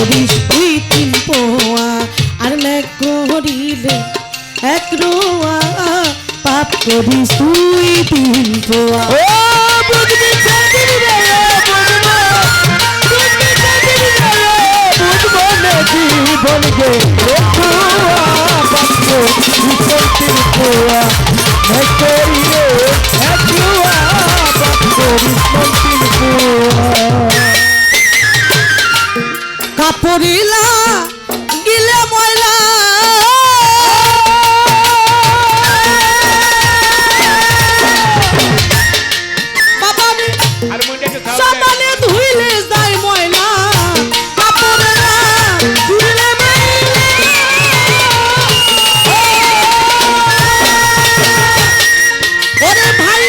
করিস তুই 3 পোয়া আর নেক করিলে 1 রোয়া পাপ করিস তুই 3 পোয়া ও বুঝবি চাঁদের রে বুঝবো না জীবন গে কাপড়িলা গিলে ময়লা বাবা সাবানে ধুইলে যায় ময়লা কাপড়িলা গিলে ওরে ভাই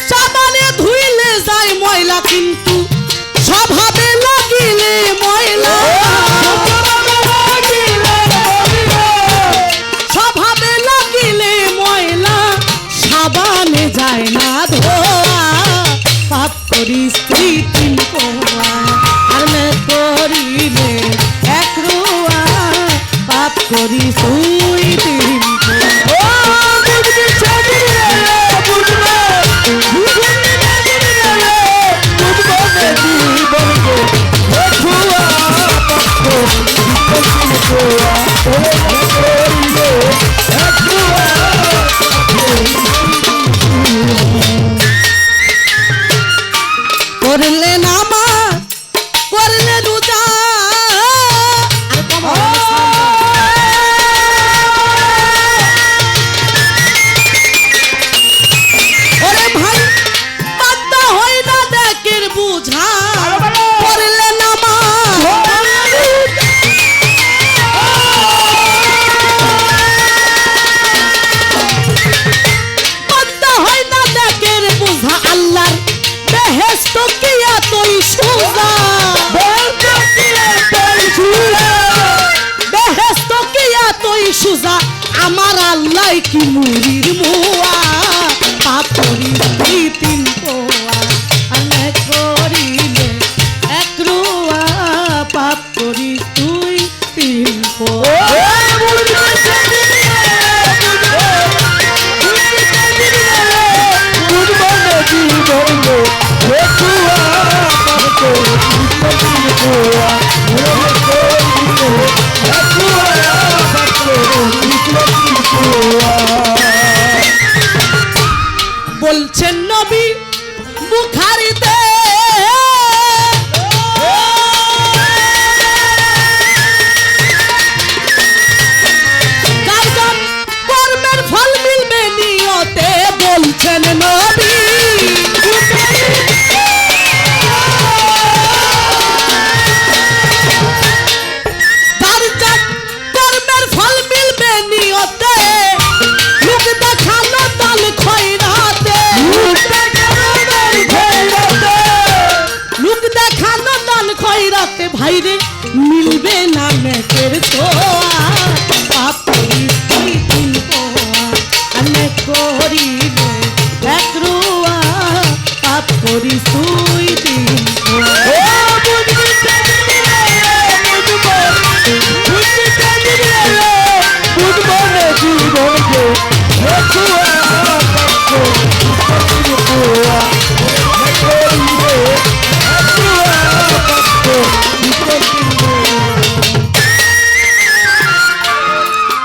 সাবানে ধুইলে যায় ময়লা কিন্তু স্বভাবে লাগিলে ময়লা স্বভাবে লাগিলে ময়লা সাবানে যায় না ধোয়া পাপ করিস তুই 3 পোয়া আর না করিলে 1 রোয়া পাপ করিস তুই 3 পোয়া করলে নামাজ করলে রোজা ওরে ভাই বান্দা হয় না দেখের বুঝা করলে নামাজ বান্দা হয় না দেখের বুঝা আল্লাহর বেহেশত কি এতই সোজা বেহেশত কি এতই সোজা আমার আল্লাহ কি মুরির মুয়া পাপ করিস তুই 3 পোয়া আর করিলে 1 রোয়া পাপ করিস তুই 3 পোয়া বলছেন নবী বুখারীতে কায়দান কর্মের ফল মিলবে নিয়তে বলছেন নবী কর্মের ফল মিলবে নিয়তে লোক দেখানো তাল খয়রাতে লোক দেখানো দান খয়রাতে ভাইরে মিলবে না নেকের ছোঁয়া পাপ করিস তুই 3 পোয়া আর না করিলে 1 রোয়া পাপ করিস তুই 3 পোয়া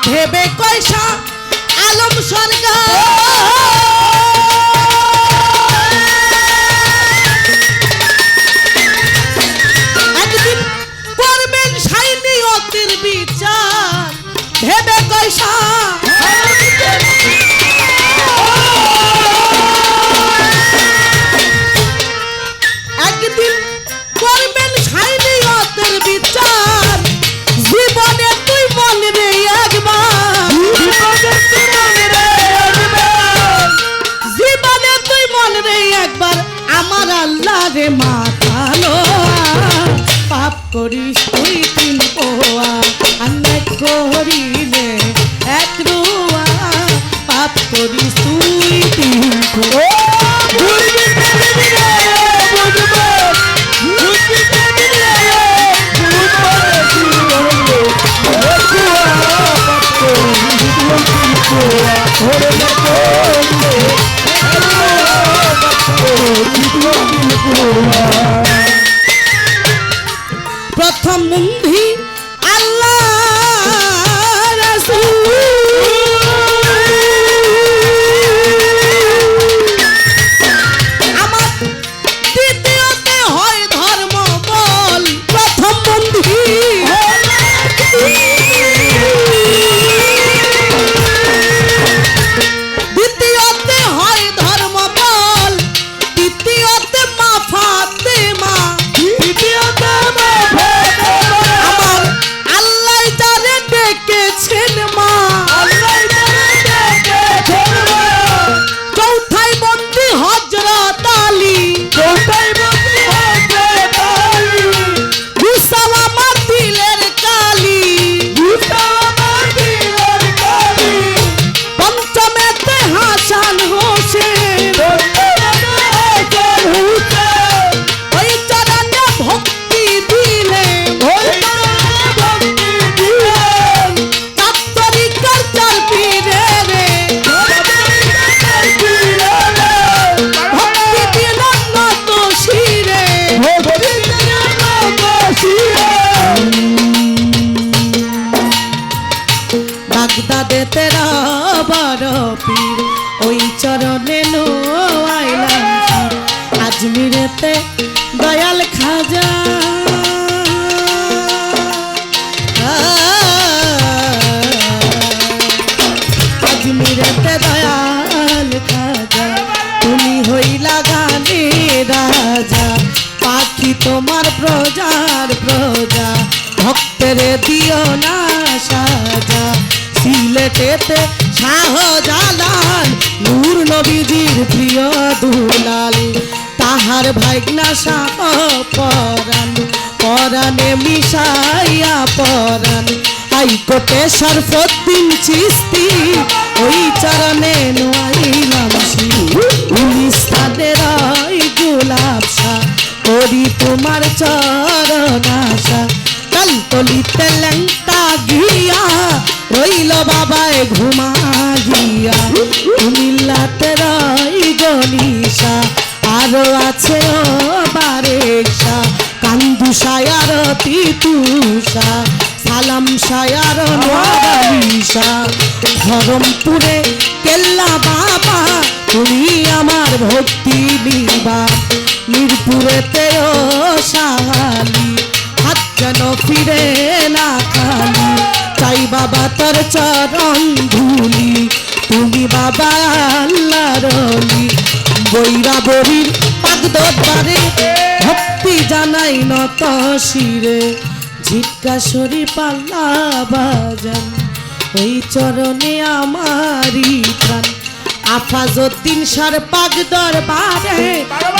ভেবে কয়সা আলম সরকার একদিন করবেন সাই নিয়তের বিচার ভেবে কয়সা একদিন করবেন সাই নিয়তের বিচার জীবনে তুই মনে রে একবার জীবনে তুই মনে রে একবার আমার আল্লাহ রে মাথানো পাপ করিস তুই 3 পোয়া আর না করিলে 1 রোয়া পাপ করিস তুই 3 পোয়া তোমার প্রজার প্রজা, ভক্তের দিও না সাজা। সিলেটেতে শাহজালাল, নূর নবীজির প্রিয় দুলাল, তাহার ভাগ্না শাহ পরাণ, পরাণে মিশাইয়া পরাণ। হাইকোর্টে শরফুদ্দিন চিশতি, ওই চরণে নোয়াইলাম শি। উলিস্তাদের গোলাপ শাহ, করি তোমার চরণ আশা। কালতলিতে ল্যাংটা গিয়া, রইল বাবায় ঘুমাইয়া। কুমিল্লাতে রই গনিশা, আরো আছে ও বারেশা। কান্দুসায়ার তিতুষা, সালাম সায়ার নোয়ালিশা। ধরমপুরে কেল্লা বাবা, তুমি আমার ভক্তি নিবা। মিরপুরেতে ও সাহালি, হাত যেন ফিরে না খালি। চাই বাবা তোর চরণ ধুলি, তুমি বাবা আল্লাহর অলি। বৈরা বরির পাক দরবারে, ভক্তি জানাই নত শিরে। ঝিটকা সরি পাল্লা বাজান, ওই চরণে আমারি প্রাণ। আফাজউদ্দিন শাহর পাক দরবারে,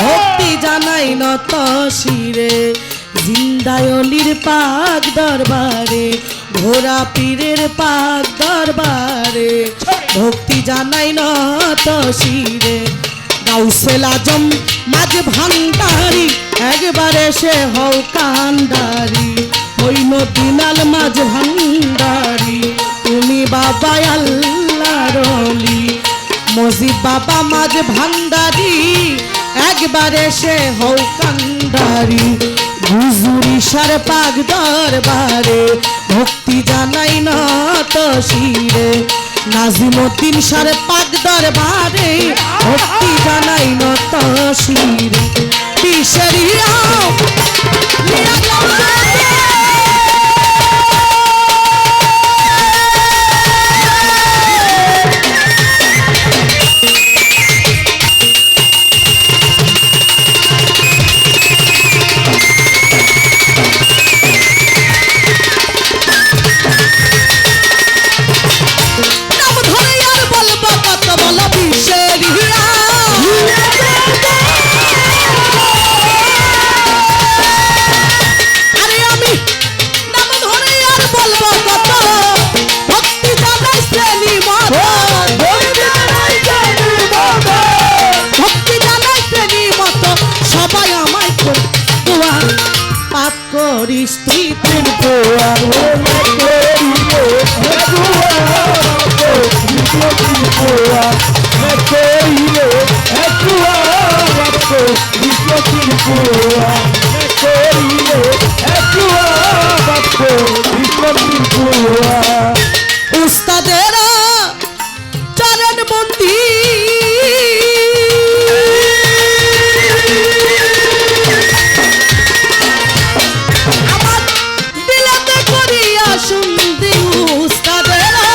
ভক্তি জানাই নত শিরে। জিন্দায়লির পাক দরবারে, ঘোড়া পীরের পাক দরবারে, ভক্তি জানাই নত শিরে। গাউসেল আজম মাঝ ভান্ডারি, একবারে সে হও কান্ডারি। মঈনুদ্দিন মাঝ ভান্ডারি, তুমি বাবা আল্লাহর অলি। মজিদ বাবা মাঝ ভান্ডারি, একবারে সে হও কান্ডারি। হুজুরি সার পাক দরবারে, ভক্তি জানাই নত শিরে। নাজিমউদ্দিন সার পাক দরবারে, ভক্তি জানাই নত শিরে। পিসেরিয়া করিস তুই তোর পোয়া। উস্তাদেরা চরণ বন্দি, আমার দিলাতে করিয়া শুনদি। উস্তাদেরা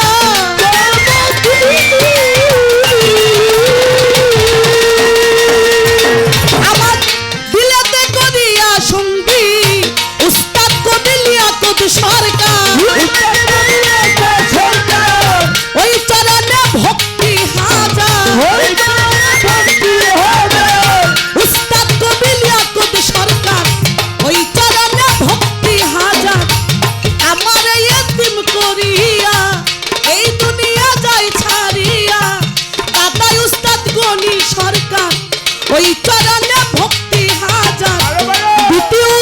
আমার দিলাতে করিয়া শুনদি। উস্তাদ কদিলিয়া কদ সরকার, ওই চরণে ভক্তি হাজার। উস্তাদ কবিলিয়া কদ সরকার, ওই চরণে ভক্তি হাজার। আমার এতিম করিয়া এই দুনিয়া যায় ছাড়িয়া। দাদাই উস্তাদ গনি সরকার, ওই চরণে ভক্তি হাজার। দ্বিতীয়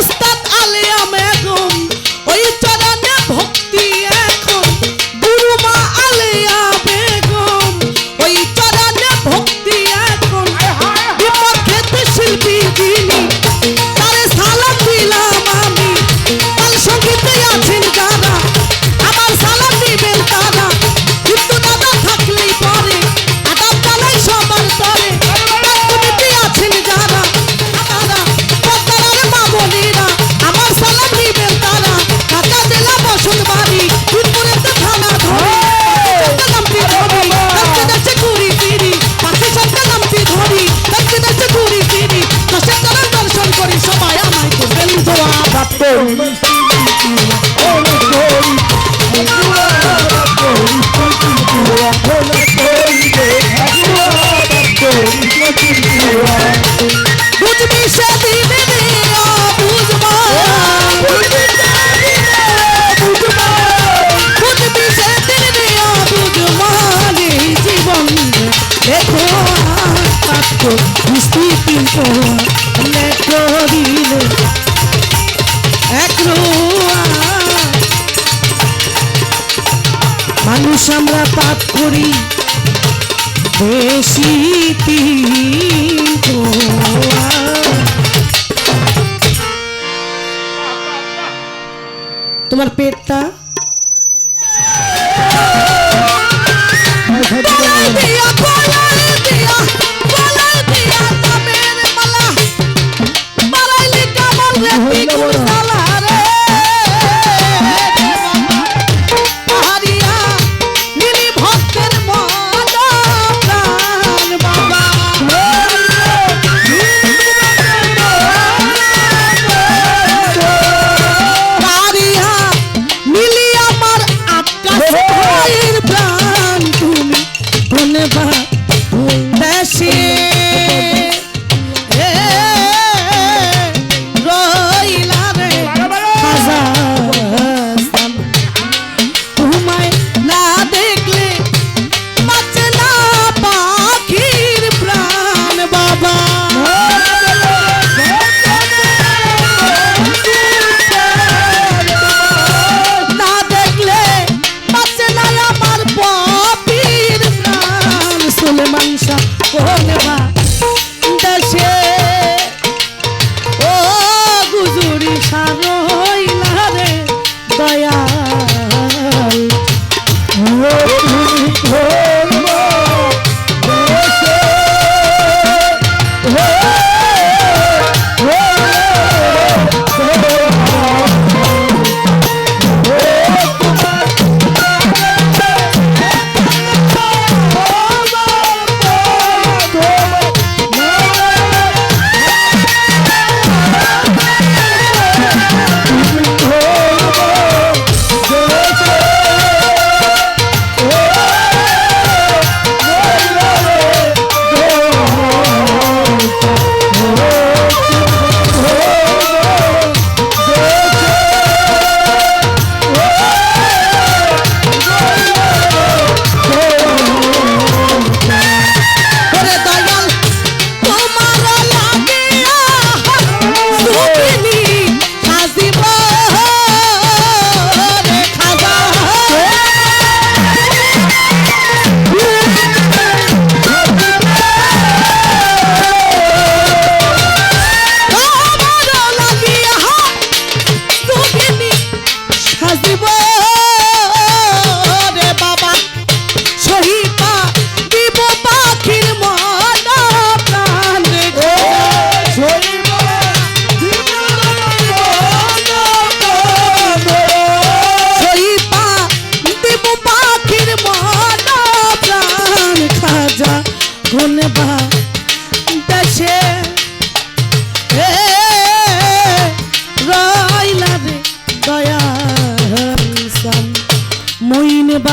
পাপ করি বুঝবি সেদিন রে বুঝবা বুঝবি সেদিন রে বুঝবা রে জীবন দেখো পাত্র মিষ্টি কিন্তু করিলে এক মানুষ আমরা পাপ করি বেশি তোমার পেটটা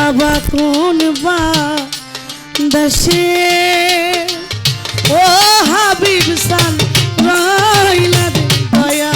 বাবা কোন বা দেশে ও হাবিব সান রাইলা দয়া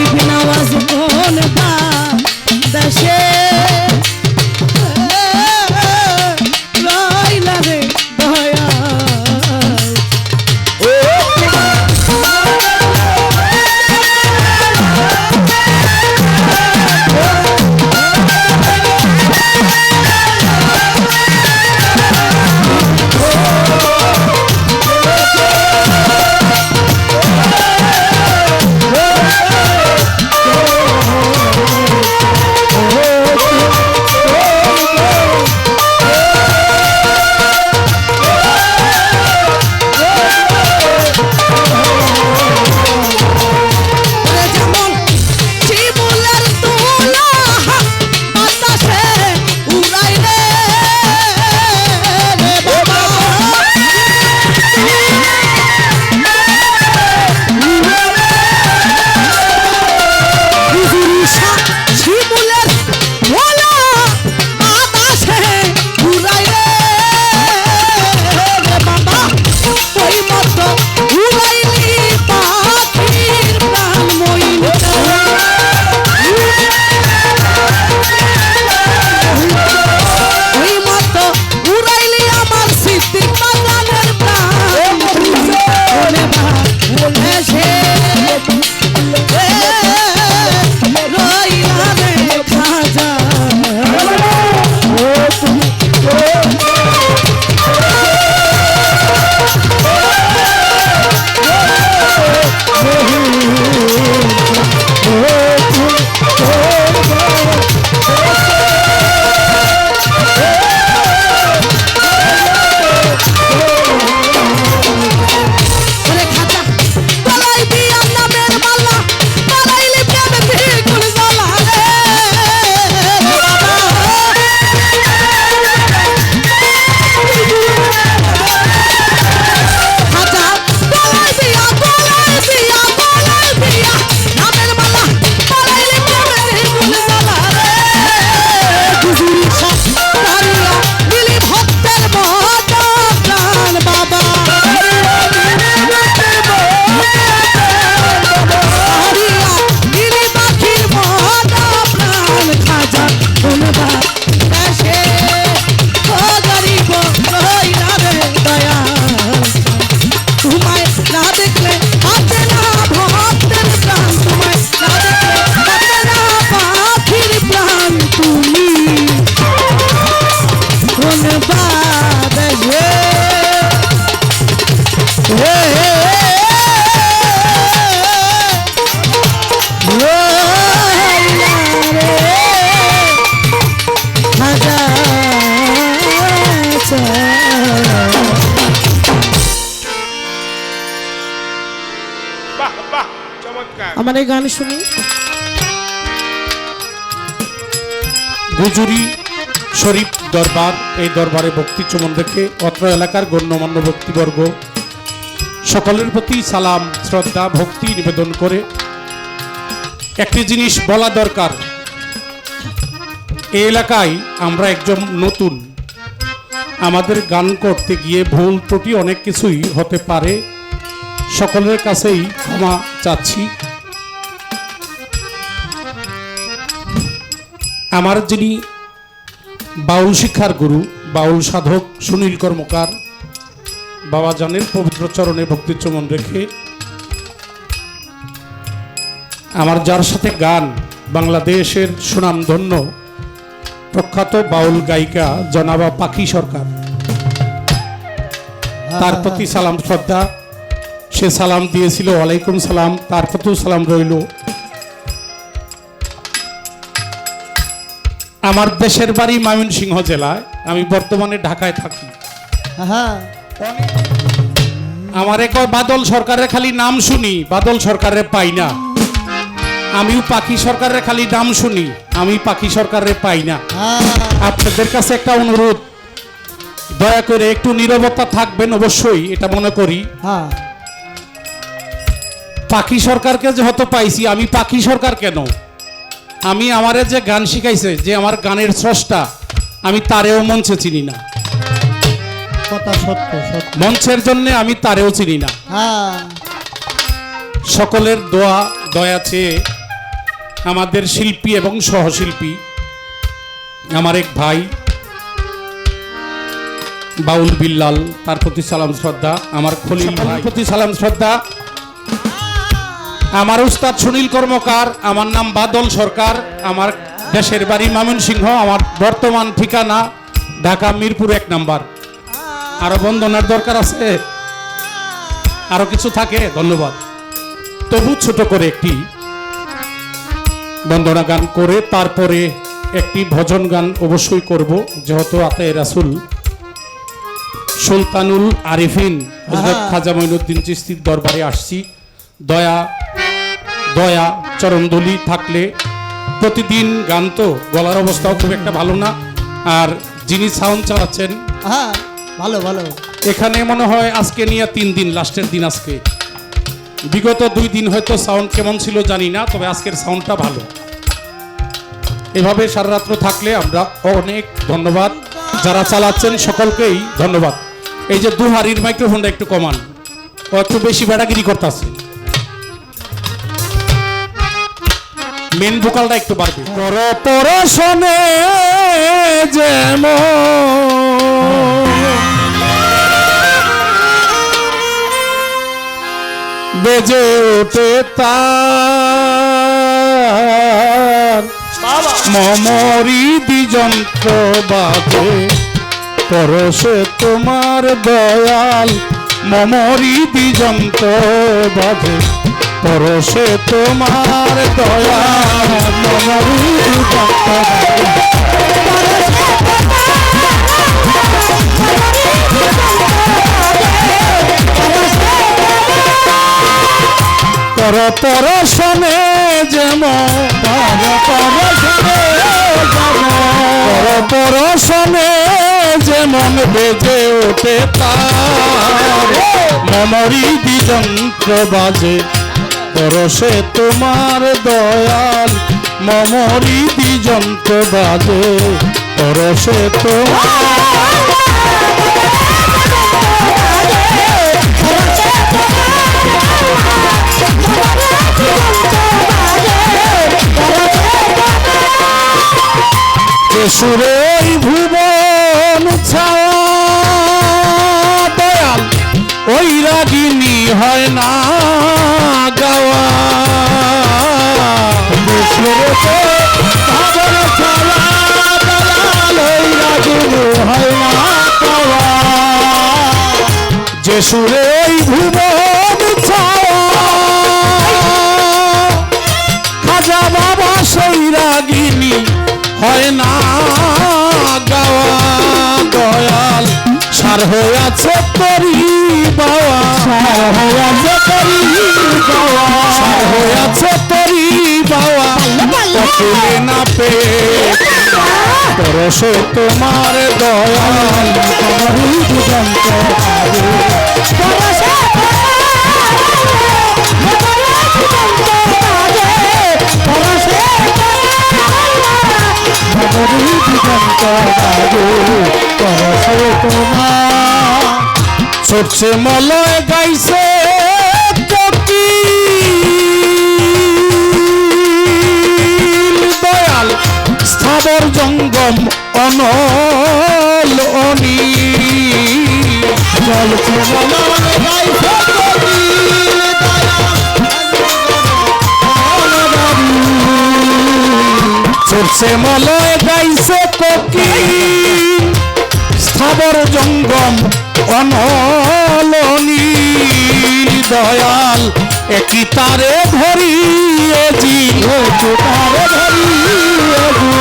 শরীফ নওয়াজ কোন দেশে রইলা রে দয়া আমার এই গান শুনি গুজুরি শরীফ দরবার এই দরবারে ভক্তি চমন রেখে অত্র এলাকার গণ্যমান্য ব্যক্তিবর্গ সকলের প্রতি সালাম শ্রদ্ধা ভক্তি নিবেদন করে একটি জিনিস বলা দরকার এই এলাকায় আমরা একজন নতুন আমাদের গান করতে গিয়ে ভুল ত্রুটি অনেক কিছুই হতে পারে সকলের কাছেই ক্ষমা চাচ্ছি আমার যিনি বাউল শিক্ষার গুরু বাউল সাধক সুনীল কর্মকার বাবা জানের পবিত্র চরণে ভক্তি চমন রেখে আমার যার সাথে গান বাংলাদেশের সুনামধন্য প্রখ্যাত বাউল গায়িকা জনাবা পাখি সরকার তার প্রতি সালাম শ্রদ্ধা সে সালাম দিয়েছিল ওয়ালাইকুম সালাম তার প্রতিও সালাম রইল আমার দেশের বাড়ি ময়মনসিংহ জেলায় আমি বর্তমানে ঢাকায় থাকি আমার এক বাদল সরকারের খালি নাম শুনি বাদল সরকারের পাই না আমিও পাখি সরকারের খালি নাম শুনি আমি পাখি সরকারের পাই না আপনাদের কাছে একটা অনুরোধ দয়া করে একটু নীরবতা থাকবেন অবশ্যই এটা মনে করি পাখি সরকারকে যেহেতু পাইছি আমি পাখি সরকার কেন আমি আমারে যে গান শিখাইছে যে আমার গানের স্রষ্টা আমি তারেও মঞ্চে চিনি না কথা সত্য সত্য মঞ্চের জন্য আমি তারেও চিনি না সকলের দোয়া দয়া চেয়ে আমাদের শিল্পী এবং সহশিল্পী আমার এক ভাই বাউল বিল্লাল, তার প্রতি সালাম শ্রদ্ধা। আমার খলিল ভাই প্রতি সালাম শ্রদ্ধা। আমার উস্তাদ সুনীল কর্মকার। আমার নাম বাদল সরকার। আমার দেশের বাড়ি ময়মনসিংহ। আমার বর্তমান ঠিকানা ঢাকা মিরপুর 1 নম্বর। আরো বন্দনার দরকার আছে, আরো কিছু থাকে, ধন্যবাদ। তবু ছোট করে একটি বন্দনা গান করে তারপরে একটি ভজন গান অবশ্যই করব, যেহেতু আতে রাসূল সুলতানুল আরিফিন হযরত খাজা মঈনুদ্দিন চিশতির দরবারে আসছি। দয়া দয়া চরণধুলি থাকলে প্রতিদিন গান, তো গলার অবস্থাও খুব একটা ভালো না। আর যিনি সাউন্ড চালাচ্ছেন, হ্যাঁ ভালো ভালো। এখানে মনে হয় আজকে নিয়ে 3 দিন, লাস্টের দিন আজকে। বিগত 2 দিন হয়তো সাউন্ড কেমন ছিল জানি না, তবে আজকের সাউন্ডটা ভালো। এভাবে সারা রাত্র থাকলে আমরা অনেক ধন্যবাদ। যারা চালাচ্ছেন সকলকেই ধন্যবাদ। এই যে দুহারির মাইক্রোফোনটা একটু কমান, ও একটু বেশি বেড়াগিরি করতেছে। মেন ভোকালটা একটু বাড়বে। পরশনে যেমন বেজে ওঠে তার মমরি দিযন্ত্র বাজে পরশে তোমার দয়াল, মমরি দিযন্ত্র বাজে পরশে তোমার দয়াল, মমরি দিযন্ত্র পর পরশনে যেমন পরশনে যেমন বেজে ওঠে তার মমরি দিযন্ত্র বাজে পরশে তোমার দয়াল, মমরি দিযন্ত্র বাজে পরশে তোমার সুরে ভুবন ছাওয়া দয়াল, ওই রাগিনী হয় না গাওয়া। সুরে ভুবন ছাওয়া দয়াল, ওই রাগিনী হয় না গাওয়া। যে সুরে ভুবন ছাওয়া খাজা বাবা সেই রাগিনী হয় না গাওয়া। দয়াল সার হইয়াছে তরি বাওয়া, সার হইয়াছে তরি বাওয়া, সার হইয়াছে তরি বাওয়া। পথে না পেয়ে পরশে তোমার দয়াল, মমরি দিযন্ত্র বাজে পরশে সরছে মলয় গাইছে দয়াল, স্থাবর জঙ্গম অনল অনি চলছে মলয় গাইছে সরছে মলয় গাইছে কোকিল, স্থাবর জঙ্গম অনলনি দয়াল। একই তারে ধরিয়েছি, তারে ধরিয়েছি,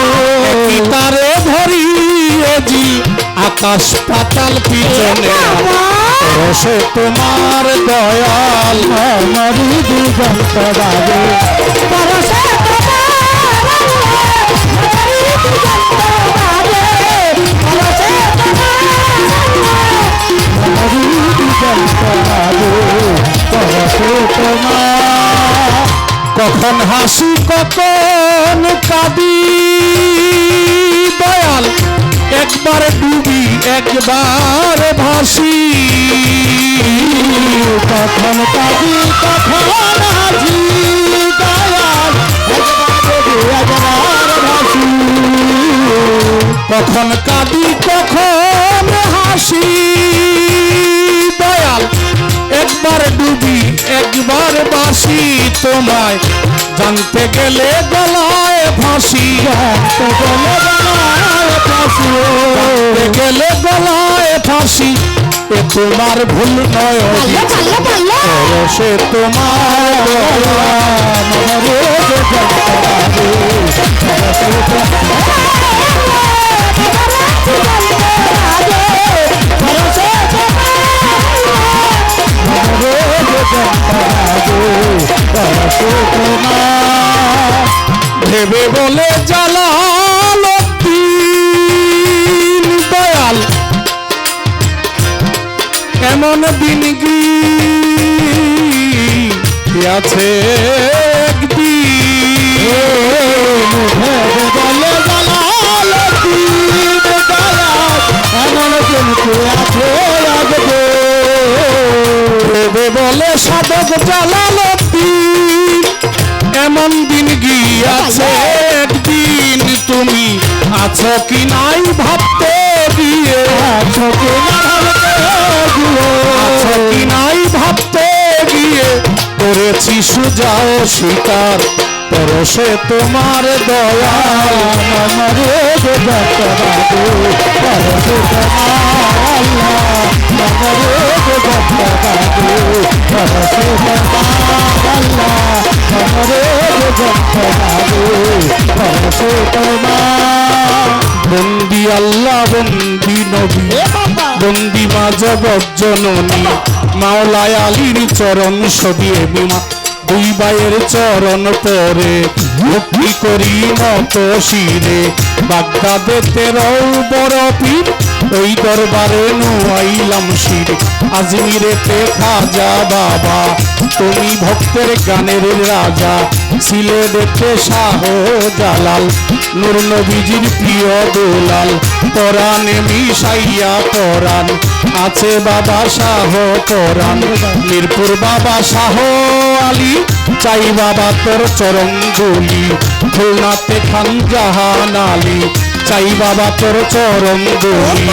একই তারে ধরিয়েছি আকাশ পাতাল পিছনে পরশে তোমার দয়াল, মমরি দিযন্ত্র বাজে পরশে কখন হাসি কখন কাঁদি দয়াল, একবার ডুবি একবার ভাসি। কখন কাঁদি কখন হাসি দয়াল, একবার কখন কাঁদি কখন হাসি দয়াল একবার ডুবি একবার বাসি তোমায় জানতে গেলে গলায় ফাঁসি জানতে গেলে গলায় ফাঁসি এ তোমার ভুল নয় সে তোমার ভেবে বলে জালাল দয়াল এমন দিন আছে বলে সাধক জালালতি এমন দিন গিয়াছে একদিন তুমি আছো কি নাই ভাবতে গিয়ে আছো কি নাই ভাবতে গিয়ে করেছি সুজাও শিকার পরশে তোমার দয়া বন্দি আল্লাহ বন্দি নবী বন্দি মা জগৎ জননী মাওলায় আলীর চরণ সবিয়ে বিমা দুই ভাইয়ের চরণ পরে ভক্তি করি মত শিরে বাগদাদে তেরো বড় পীর ওই দরবারে নুয়াইলাম শির আজমিরেতে খাজা বাবা তুমি ভক্তের গানের রাজা সিলেটেতে শাহ জালাল নূর নবীজির প্রিয় দুলাল পরাণে মিশাইয়া পরাণ আছে বাবা শাহ পরাণ মিরপুর বাবা শাহ আলী চাই বাবা তোর চরণ দুলি খুলনাতে খান জাহান আলী চাই বাবা তোর চরণ দুলি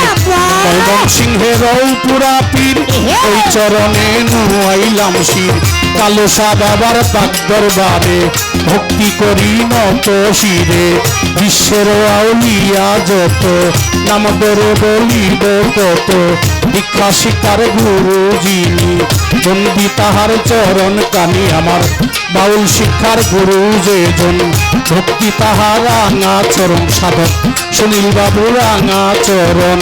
সিংহের রৌপুরা পীর ওই চরণে নুয়াইলাম শির কালুসা বাবার পাক দরবারে ভক্তি করি নত শিরে বিশ্বের আউলিয়া যত নাম ধরে বলিব তত দীক্ষা শিকার গুরু যিনি বন্দি তাহার চরণ কানি আমার বাউল শিক্ষার গুরু যেজন ভক্তি তাহার রাঙা চরণ সাধক সুনীল বাবু রাঙা চরণ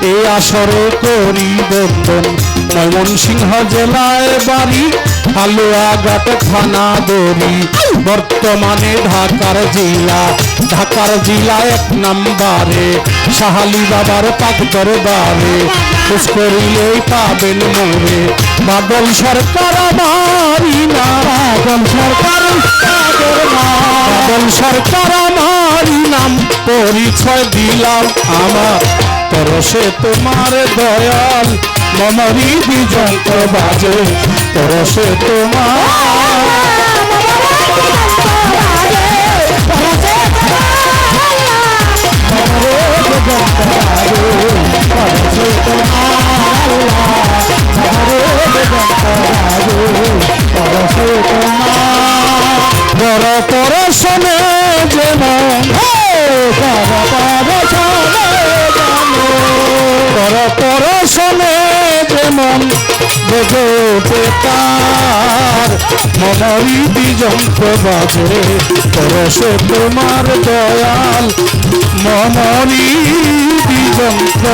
এই আসরে করি বন্দন ময়মনসিংহ জেলায় বাড়ি হালুয়াঘাট থানা দড়ি বর্তমানে ঢাকার জেলা এক নম্বরে সাহালি বাবার পাক দরবারে খোঁজ করিলেই পাবেন মোরে বাদল সরকার আমারি না বাদল সরকার আমারি নাম পরিচয় দিলাম আমার পরশে তোমার দয়াল মমরি বিজন্ত বাজে পরশে তোমার বড় পরশনে যেমন বড় পরশনে যেমন বেজে তার মমরি বিজন্ত বাজে পরশে তোমার দয়াল মমরি বিজন্ত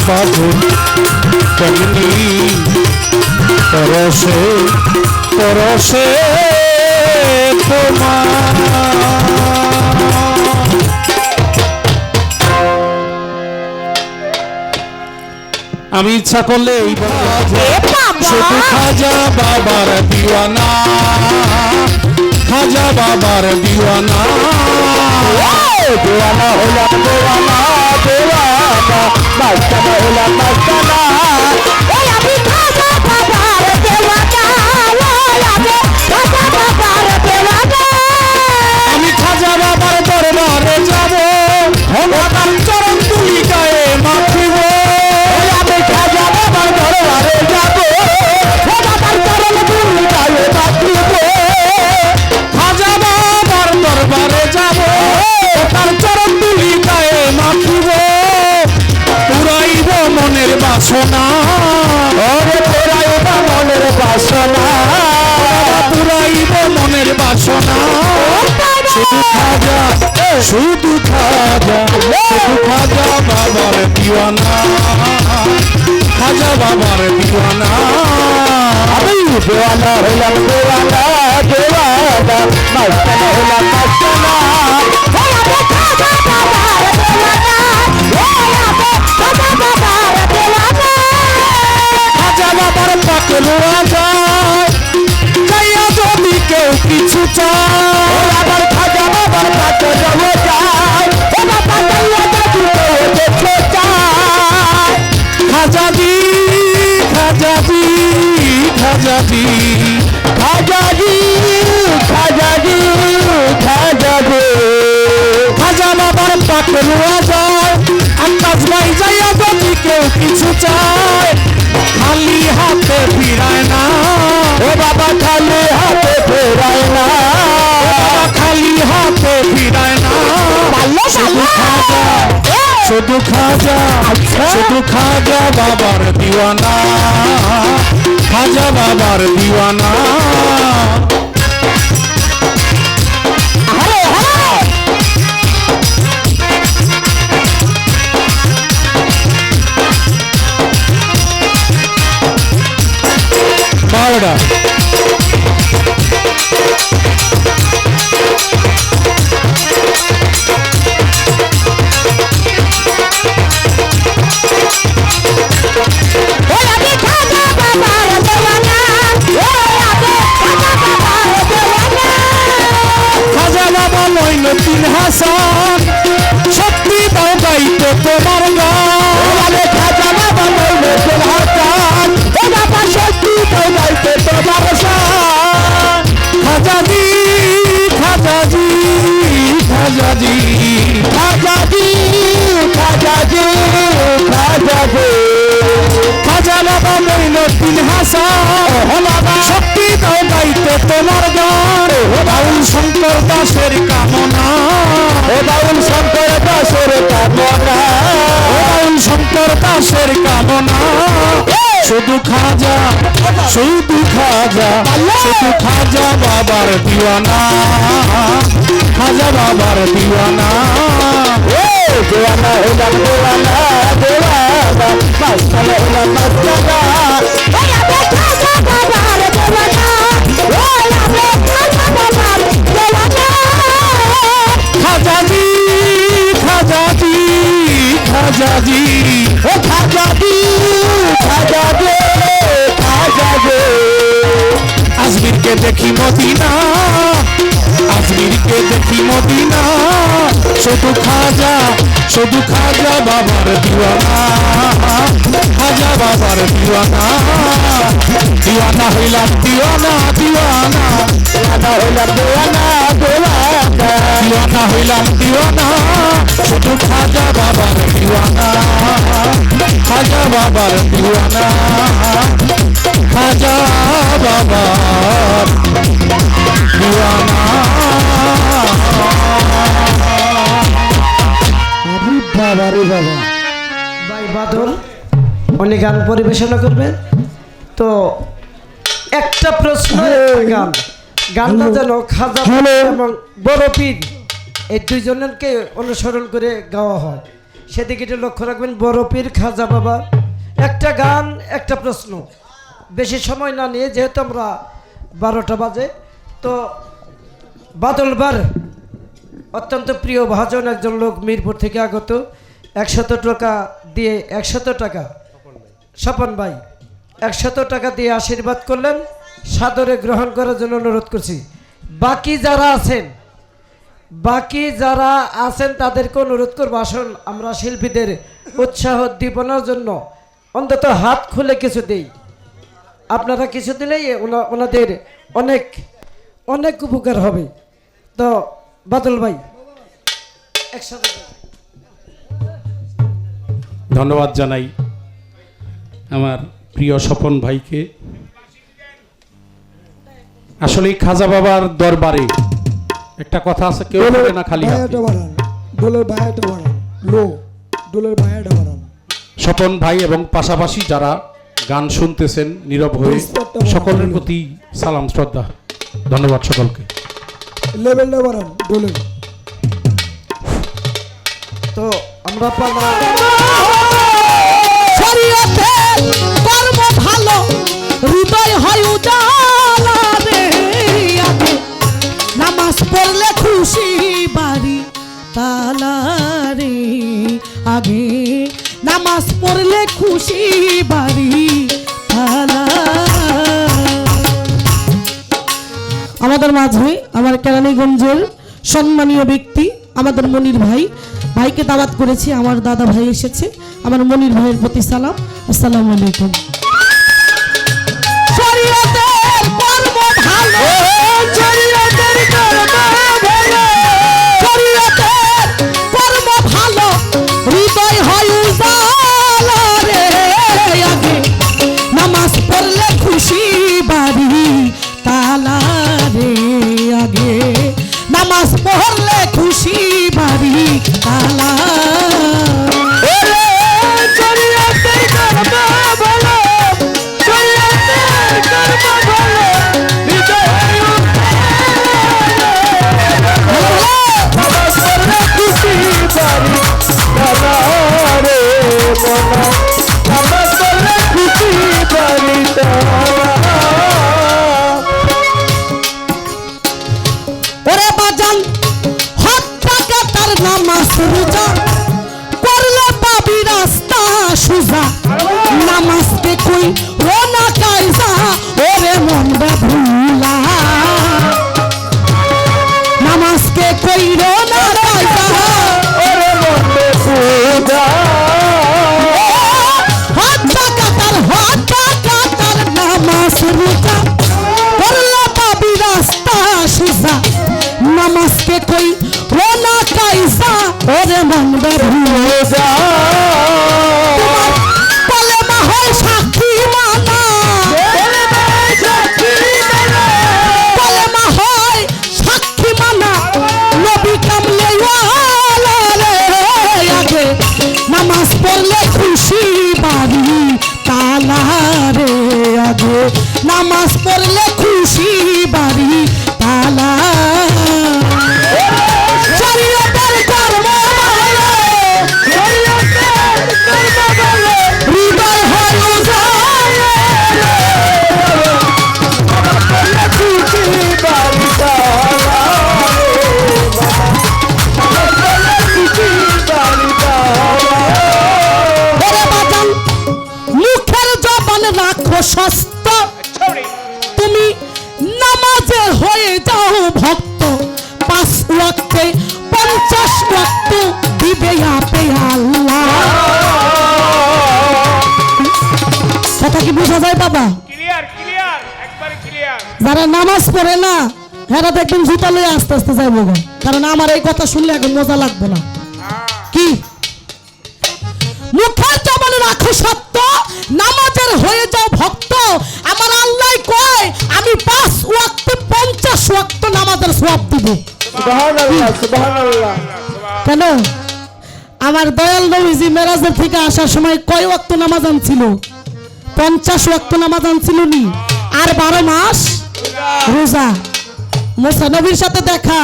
বাজে তেমনি পরশে পরশে তোমার আমি ইচ্ছা করলে এই শুধু খাজা বাবার দিওয়ানা খাজা বাবার দিওয়ানা দিওয়ানা হলাম দেওয়ানা দেওয়ানা মাস্তানা হলাম মাস্তানা আমি খাজা বাবার দরবারে যাবো চরণ শুধু খাজা বাবার দিওয়ানা, খাজা বাবার দিওয়ানা। আমি দেওয়ানা হইলাম দেওয়ানা দেওয়ানা, মাস্তানা হইলাম মাস্তানা। খাজা বাবার পাকে লোয়া যায়, যাইয়া যদি কেউ কিছু চায়। আবার খাজা বাবার কাছে যাবো চাই, ও বাবা যাইয়া যদি কেউ দেখতে চায়। খাজাজি খাজাজি খাজাজি খাজাজি খাজাজি খাজাজি, খাজা বাবার পাকে লোয়া যায়, আন্দাজ নাই যাইয়া যদি কেউ কিছু চায়। খালি হাতে ফিরায় না, ও বাবা খালি হাতে ফেরায় না, খালি হাতে ফিরায় না। শুধু খাজা শুধু খাজা বাবার দিওয়ানা, খাজা বাবার দিওয়ানা। আরে আরে বারোটা খাজা বাবা মঈনুদ্দিন হাসান, সত্যি দাও গাইতে তোমার গান। খাজা বাবা মঈনুদ্দিন হাসান, ও বাবা সত্যি তো গাইতে তোমার শান। খাজাজি খাজাজি খাজাজি খাজাজি খাজাজি খাজাজি, খাজা বাবা মঈনুদ্দিন হাসান, সত্যি দাও গাইতে তোমার গান। বাউল শঙ্কর দাসের কামনা, ও বাউল শঙ্কর দাসের কামনা, বাউল শঙ্কর দাসের কামনা। শুধু খাজা শুধু খাজা শুধু খাজা বাবার দিওয়ানা, খাজা বাবার দিওয়ানা। ও দেওয়ানা হইলাম দেওয়ানা দেওয়ানা, মাস্তানা হইলাম মাস্তানা। খাজাজি খাজাজি খাজাজি ও খাজাজি খাজাজি খাজাজি, আজমিরকে দেখি মদিনা, আজমিরকে দেখি মদিনা। শুধু খাজা বাবার দিওয়ানা, খাজা বাবার দিওয়ানা। দিওয়ানা হইলাম দিওয়ানা দিওয়ানা, দেওয়ানা হইলাম দেওয়ানা দেওয়ানা, দিওয়ানা হইলাম দিওয়ানা। শুধু খাজা বাবার দিওয়ানা, খাজা বাবার দিওয়ানা, খাজা বাবার দিওয়ানা। বাবা রে বাবা। ভাই বাদল উনি গান পরিবেশনা করবেন। তো একটা প্রশ্ন একটা গান, গানটা যেন খাজা এবং বড় পীর এই দুইজনকে অনুসরণ করে গাওয়া হয়, সেদিকে একটু লক্ষ্য রাখবেন। বড় পীর খাজা বাবা, একটা গান একটা প্রশ্ন, বেশি সময় না নিয়ে, যেহেতু আমরা 12টা বাজে। তো বাদল বার অত্যন্ত প্রিয় ভাজন একজন লোক, মিরপুর থেকে আগত, 100 টাকা দিয়ে 100 টাকা, স্বপন ভাই 100 টাকা দিয়ে আশীর্বাদ করলেন, সাদরে গ্রহণ করার জন্য অনুরোধ করছি। বাকি যারা আছেন তাদেরকে অনুরোধ করবো, আসুন আমরা শিল্পীদের উৎসাহ দীপনার জন্য অন্তত হাত খুলে কিছু দেই। আপনারা কিছু দিলেই ওনাদের অনেক অনেক উপকার হবে। তো বাদল ভাই একসাথে ধন্যবাদ জানাই আমার প্রিয় স্বপন ভাইকে। আসলে খাজা বাবার দরবারে একটা কথা আছে, কেউ থাকে না খালি হাতে। ডোলের বায়াটা বাড়ান, ডোলের বায়াটা বাড়ান। স্বপন ভাই এবং পাশাপাশি যারা গান শুনতেছেন নীরব হয়ে, সকলের প্রতি সালাম শ্রদ্ধা, ধন্যবাদ সকলকে। লেভেলটা বাড়ান ডোলে। তো আমরা পালা শরীয়তের কর্ম ভালো হৃদয় হয় উজালা রে আগে নামাজ পড়লে খুশি বাড়ি তালা রে আগে নামাজ পড়লে খুশি বাড়ি তালা। আমাদের মাঝে আমার কেরানীগঞ্জের সম্মানীয় ব্যক্তি আমাদের মনির ভাই, ভাইকে দাওয়াত করেছি, আমার দাদা ভাই এসেছে, আমার মনির ভাইয়ের প্রতি সালাম, আসসালামু আলাইকুম। শরীয়তের কর্ম ভালো, শরীয়তের কর্ম ভালো হৃদয় হয় উজালা রে আগে নামাজ পড়লে খুশি বাড়ি তালা রে আগে নামাজ পড়লে খুশি বাড়ি তালা। ওরে বাজান হত্যা কাটার নামাজ রোজা করলে পাবি রাস্তা সুজা নামাজকে কই ও না কায়জা ওরে মন ভুলা নামাজকে কই রো না কায়জা ওরে মন ভুলা হত্যা কাটার নামাজ রোজা করলে পাবি রাস্তা সুজা নামাজকে কই ও না কায়জা ওরে মন ভুলা কলেমা হয় সাক্ষী মানা কলেমা হয় সাক্ষী মানা নবী কামলে ওয়ালা রে আগে নামাজ পড়লে খুশি বাড়ি তালা রে আগে নামাজ পড়লে খুশি বাড়ি তালা। শরীয়তের কর্ম ভালো, হৃদয় হয় উজালা ওরে বাজান মুখের জবান রাখো সস্ত তুমি নামাজে হয়ে যাও ভক্ত 5 ওয়াক্তে 50 ওয়াক্ত দিবে আপে আল্লাহ। কথা কি বোঝা যায় বাবা? ক্লিয়ার ক্লিয়ার একবারে ক্লিয়ার। যারা নামাজ পড়ে না এরা দেখবেন জুতা লয়ে আস্তে আস্তে যাইব গো, কারণ আমার এই কথা শুনলে এখন মজা লাগবে না। কি মুখের জবান রাখো সত্য নামাজের হয়ে যাও ভক্ত আমার আল্লাহ কয় আমি 5 ওয়াক্ত 50 ওয়াক্ত নামাজের সওয়াব দেব। সুবহানাল্লাহ সুবহানাল্লাহ। কেন আমার দয়াল নবীজি মেরাজের থেকে আসার সময় কয় ওয়াক্ত নামাজ আনছিল? 50 ওয়াক্ত নামাজ আনছিল নি, আর 12 মাস রোজা। মুসা নবীর সাথে দেখা,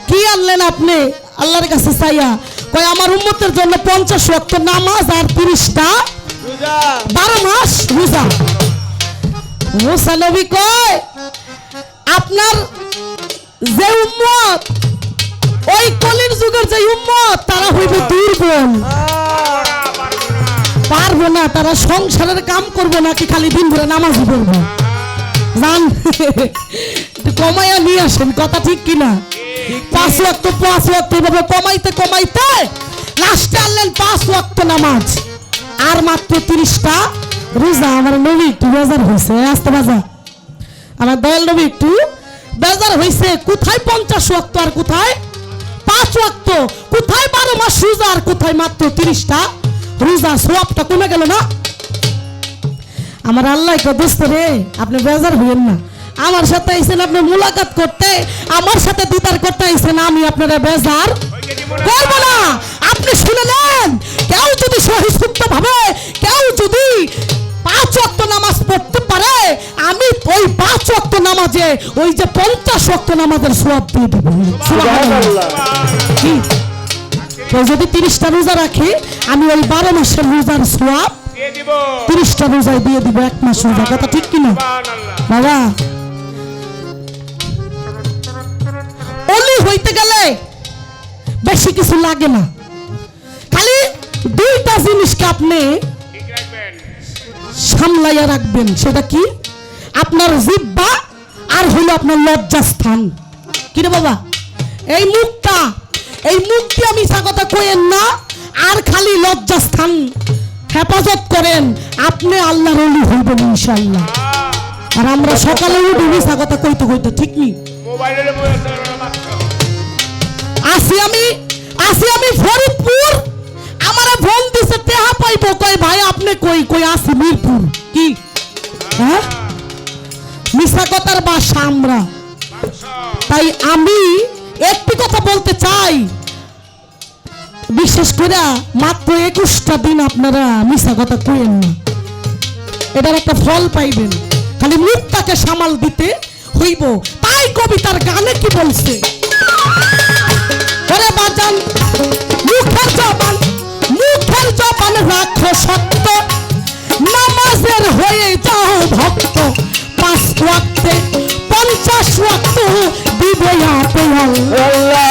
কি আনলেন আপনি আল্লাহর কাছে চাইয়া? কয় আমার উম্মতের জন্য 50 ওয়াক্ত নামাজ আর 30টা 12 মাস রোজা। মুসা নবী কয় আপনার যে উম্মত ওই কলির যুগের যে উম্মত তারা হইবে দুর্বল, পারবো না, তারা সংসারের কাম করবো নাকি খালি দিন ভরে নামাজই পড়বো। জান একটু কমাইয়া নিয়ে আসেন, কথা ঠিক কিনা? 5 ওয়াক্ত এভাবে কমাইতে কমাইতে লাস্টে আনলেন 5 ওয়াক্ত নামাজ আর মাত্র 30টা রোজা। আমার নবী একটু বেজার হয়েছে, আসতে বাজা আমার দয়াল নবী একটু বেজার হয়েছে। কোথায় 50 ওয়াক্ত আর কোথায় 5 ওয়াক্ত, কোথায় 12 মাস রোজা আর কোথায় মাত্র 30টা রোজা? সওয়াবটা কমে গেল না? আমার আল্লাহ কো দোস্ত রে আপনি বেজার হইেন না, আমার সাথে আইছেন আপনি মুলাকাত করতে, আমার সাথে দিদার করতে আইছেন, আমি আপনারা বেজার করব না। আপনি শুনে নেন, কেউ যদি সহিষ্ণুতা ভাবে, কেউ যদি 5 ওয়াক্ত নামাজ পড়তে পারে, আমি ওই 5 ওয়াক্ত নামাজে ওই যে 50 ওয়াক্ত নামাজের সওয়াব দিয়ে দেব। সুবহানাল্লাহ। কি? কেউ যদি 30টা রোজা রাখে, আমি ওই 12 মাসের রোজার সওয়াব দিয়ে দিব 30টা রোজায় দিয়ে দিব 1 মাস রোজা। কথা ঠিক কি না সুবহানাল্লাহ। বাবা? অলি হইতে গেলে বেশি কিছু লাগে না, খালি 2টা জিনিসকে আপনি ঠিক রাখবেন। সামলাইয়া রাখবেন। সেটা কি? আপনার জিহ্বা আর হইল আপনার লজ্জাস্থান। কি রে বাবা? এই মুখটা, এই মুখ দিয়ে মিছা কথা কইেন না, আর খালি লজ্জাস্থান হেফাজত করেন, আপনি আল্লাহর ওলি হইবেন ইনশাআল্লাহ। আর আমরা সকালে উঠে মিছা কথা কইতে কইতে ঠিক নি মোবাইলের মাত্র আসি আমি ফরিদপুর, আমারে ফোন দিছে তেহা পাইবো, কই ভাই আপনি কই? কই আসি মিরপুর। কি হ্যাঁ? মিছা কথার বাসা আমরা। তাই আমি একটি কথা বলতে চাই, বিশেষ করে মাত্র 21টা দিন আপনারা মিছা কথা কইেন না, এটার একটা ফল পাইবেন। খালি মুখটাকে সামাল দিতে হইব। তাই কবিতার গানে কি বলছে? ওরে বাজান মুখের জবান রাখো সত্য, নামাজের হয়ে যাও ভক্ত, 5 ওয়াক্তে 50 ওয়াক্ত দিবে আপে আল্লাহ।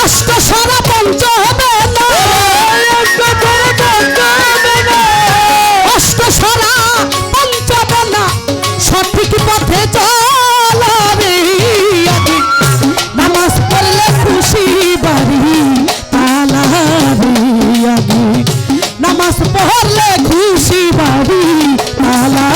অষ্ট সারা পঞ্চ হবে না, অষ্ট সারা পঞ্চ হবে না, সঠিক পথে চলাবে। নামাজ পড়লে খুশি বাড়ি তালা রে, নামাজ পড়লে খুশি বাড়ি তালা।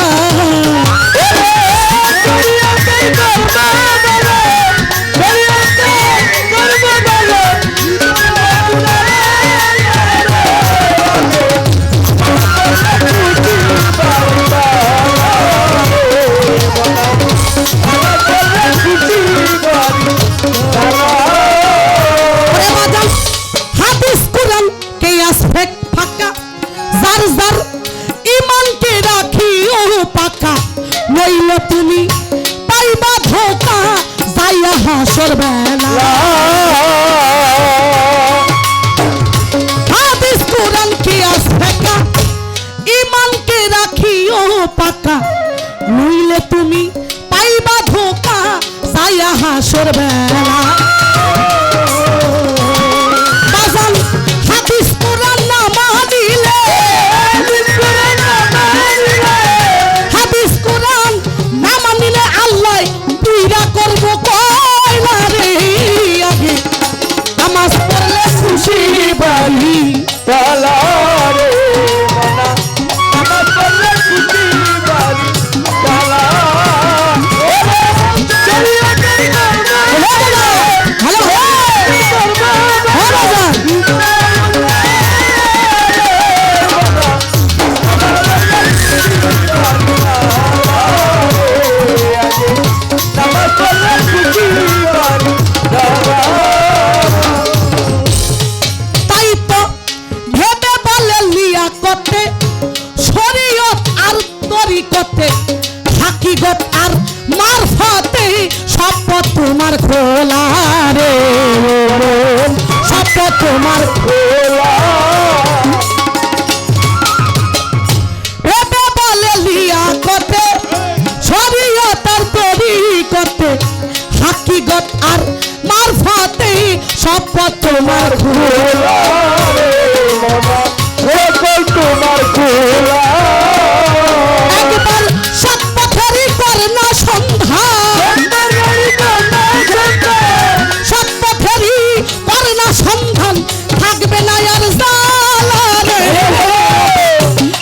হাদিস কোরআন কে আসফেক ফাঁকা, যার যার ইমানকে রাখিও পাকা, নইলে তুমি পাইবা ধোকা যাইয়া হাসর বেলা। হাদিস কোরআন কে আসফেক ইমানকে রাখিও পাকা, নইলে তুমি পাইবা ধোকা যাইয়া হাসর বেলা। হাদিস কোরআন না মানিলে, হাদিস কোরআন না মানিলে আল্লাহ দুইরা করব কয়লা রে। আগে নামাজ পড়লে খুশি বাড়ি তালা রে মনা, নামাজ পড়লে খুশি বাড়ি তালা। হ্যালো নামাজ পড়লে খুশি বাড়ি তালা। তাই তো ভেবে বলে লিয়াকতে, শরীয়ত আর তরিকতে, হাকিকত আর মারফতে, সব পথ তোমার খোলা রে, সব পথ তোমার খোলা। ভেবে বলে লিয়াকতে, শরীয়ত আর তরিকতে, হাকিকত আর মারফতে, সব পথ তোমার খোলা। তোমার খোলা একবার সৎ পথেরই কর না সন্ধান, সৎ পথেরই কর না সন্ধান, থাকবে না আর জ্বালা রে।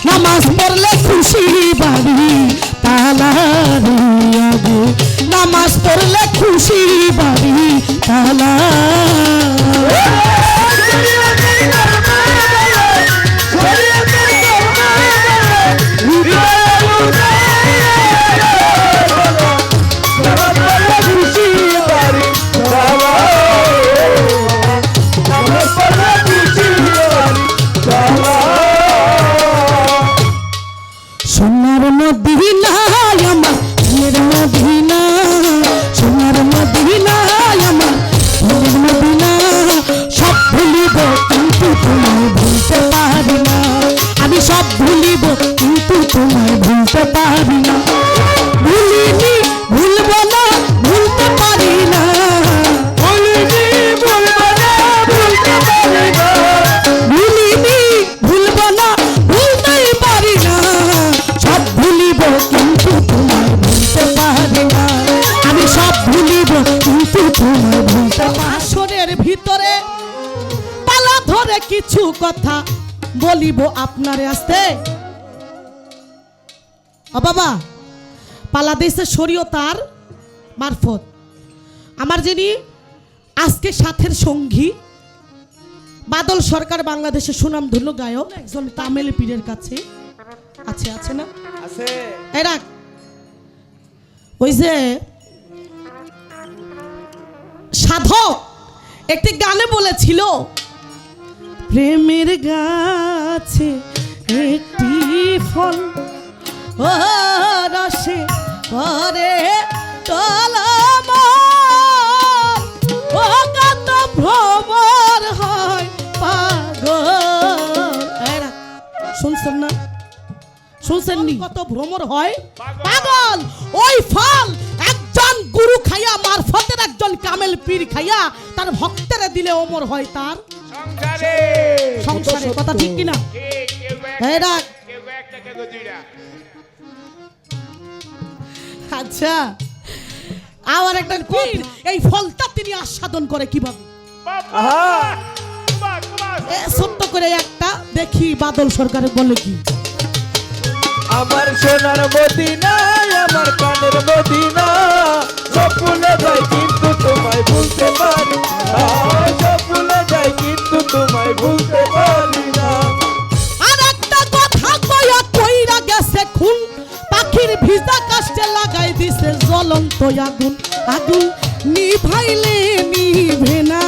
নামাজ পড়লে খুশি বাড়ি তালা রে, আগে নামাজ পড়লে খুশি বাড়ি তালা। তবে কিছু কথা বলিব আপনারে আসতে। ও বাবা, বাংলাদেশের শরীয়তার মারফত আমার যিনি আজকে সাথের সঙ্গী বাদল সরকার, বাংলাদেশের সুনামধন্য গায়ক, একজন তামিল পীরের কাছে আছে, আছে না? আছে। এরা ওই যে সাধক একটি গানে বলেছিল, প্রেমের গাছে একটি ফল ও রসে করে টলম ও কত ভ্রমর হয় পাগল। এরা শুনছেন না? শুনছেন নি? কত ভ্রমর হয় পাগল। ওই ফল একজন গুরু খাইয়া, মারফতের একজন কামেল পীর খাইয়া তার ভক্তেরা দিলে ওমর হয় তার সংসারে সংসারে। কথা ঠিক কিনা? ঠিক, কেউ এরা কেউ একটা কেউ দুইটা। আচ্ছা, আবার একটা পীর এই ফলটা তিনি আস্বাদন করে কিভাবে? বাবা, আহা। বাবা, বাবা। এ ছোট্ট করে একটা দেখি বাদল সরকারে বলে কি, আমার সোনার মদিনা, আমার কানের মদিনা, সব ভুলে যাই কিন্তু তোমায় ভুলতে পারি না, সব ভুলে যাই কিন্তু তোমায় ভুলতে পারি না। আর একটা কথা কইয়া কইরা গেছে খুন, পাখির ভিজা কাষ্টে লাগাই দিছে জ্বলন্ত আগুন, আগুন নিভাইলে নিভে না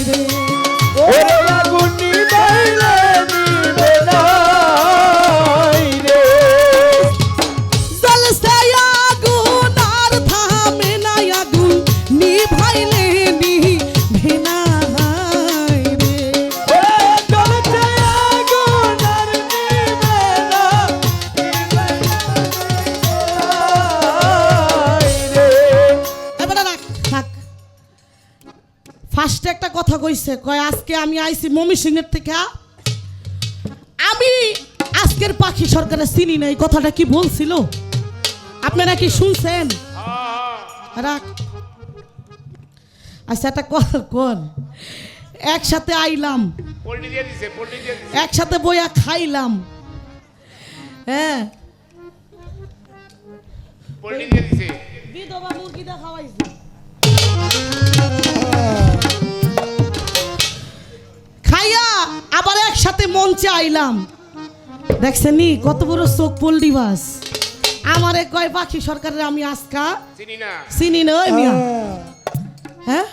রে। ওরে আগুন নিভাইলে নিভে না রে। জ্বলছে আগুন আর থামে না, আগুন নিভাইলে নিভে না রে। ওরে জ্বলছে আগুন আর নিভে না, নিভে না রে। এবারে রাখ থাক। ফার্স্টে একটা কথা কইছে, কয় আজকে আমি আইছি ময়মনসিংহের থেকে, আমি আজকের পাখি সরকারের চিনি না। এই কথাটা কি বলছিল? আপনারা কি শুনছেন? রাখ। আচ্ছা একটা কথা কোন, একসাথে আইলাম, পোল্ট্রি দিয়ে দিছে, পোল্ট্রি দিয়ে দিছে। একসাথে বইয়া খাইলাম, হ্যাঁ পোল্ট্রি দিয়ে দিছে। বিধবা মুরগিটা খাওয়াইছে। খাইয়া আবার একসাথে মঞ্চে আইলাম, দেখছেন নি কত বড় চোখ পল্লি বাস। আমারে কয় পাখি সরকারের আমি আজকা চিনি না। চিনি না। ওই মিয়া, হ্যাঁ,